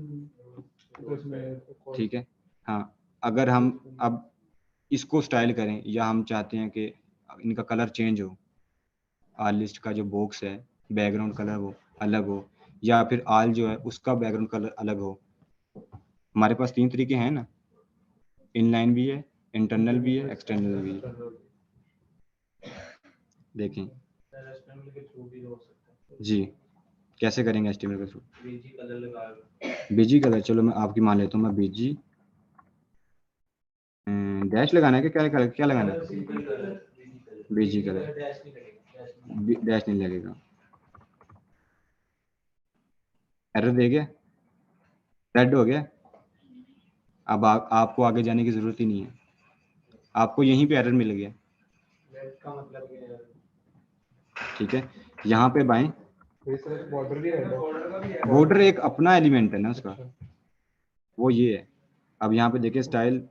Speaker 2: ठीक है। हाँ, अगर हम अब इसको स्टाइल करें या हम चाहते हैं कि इनका कलर चेंज हो, आल लिस्ट का जो बॉक्स है बैकग्राउंड कलर वो अलग हो, या फिर आल जो है उसका बैकग्राउंड कलर अलग हो। हमारे पास 3 तरीके हैं ना, इनलाइन भी है, इंटरनल भी है, एक्सटर्नल भी है। देखें जी, कैसे करेंगे एचटीएमएल का थ्रू? बीजी कलर, चलो मैं आपकी मान लेता हूँ, मैं बीजी डैश लगाना है कि क्या लगाना है? बीजी कलर, डैश नहीं लगेगा। एरर दे गया, रेड हो गया। अब आपको आगे जाने की जरूरत ही नहीं है, आपको यहीं पे एरर मिल गया, ठीक है। यहाँ पे बाएं,
Speaker 7: बॉर्डर भी है,
Speaker 2: बॉर्डर एक अपना एलिमेंट है ना उसका, वो ये है। अब यहाँ पे देखिए स्टाइल,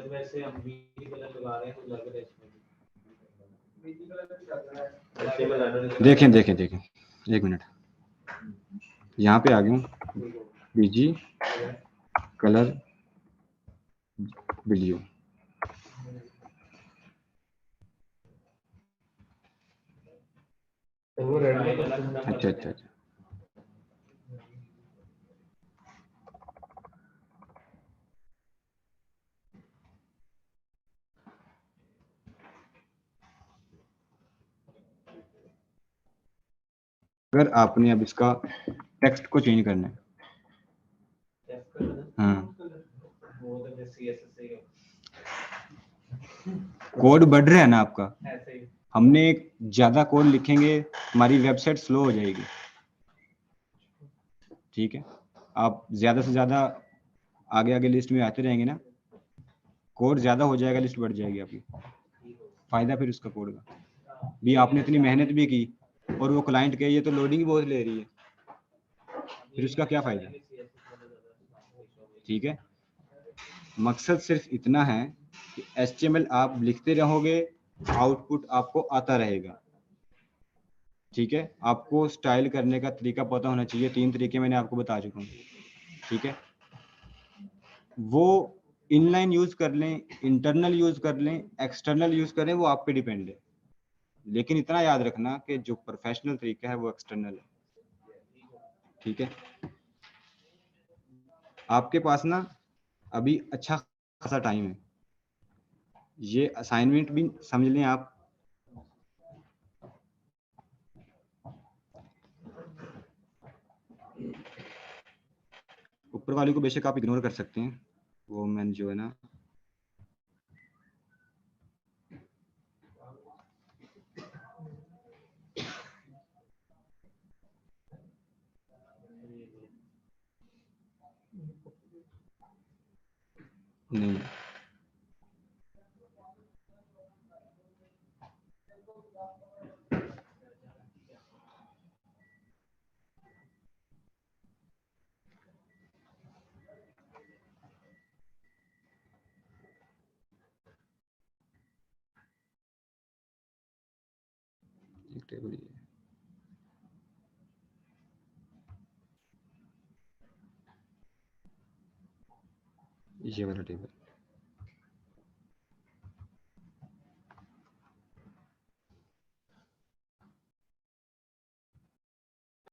Speaker 4: वैसे हम बीजी कलर लगा रहे हैं तो लग रहा है
Speaker 2: देखें देखें देखें, एक मिनट, यहाँ पे आ गया हूँ, बीजी कलर वीडियो,
Speaker 7: वो रेड में
Speaker 2: अच्छा अच्छा अच्छा। अगर आपने अब इसका टेक्स्ट को चेंज करना है, हाँ, कोड बढ़ रहा है ना आपका, हमने ज्यादा कोड लिखेंगे हमारी वेबसाइट स्लो हो जाएगी, ठीक है। आप ज्यादा से ज्यादा आगे आगे लिस्ट में आते रहेंगे ना, कोड ज्यादा हो जाएगा, लिस्ट बढ़ जाएगी आपकी, फायदा फिर उसका कोड का भी, आपने इतनी मेहनत भी की और वो क्लाइंट के ये तो लोडिंग बहुत ले रही है, फिर उसका क्या फायदा, ठीक है। मकसद सिर्फ इतना है कि HTML आप लिखते रहोगे, आउटपुट आपको आता रहेगा, ठीक है। आपको स्टाइल करने का तरीका पता होना चाहिए, 3 तरीके मैंने आपको बता चुका हूँ, ठीक है। वो इनलाइन यूज कर लें, इंटरनल यूज कर लें, एक्सटर्नल यूज करें, वो आप पे डिपेंड है, लेकिन इतना याद रखना कि जो प्रोफेशनल तरीका है वो एक्सटर्नल है, ठीक है। आपके पास ना अभी अच्छा खासा टाइम है, ये असाइनमेंट भी समझ लें आप, ऊपर वाले को बेशक आप इग्नोर कर सकते हैं, वो मैंने जो है ना नहीं, एक टेबल ये वाला टेबल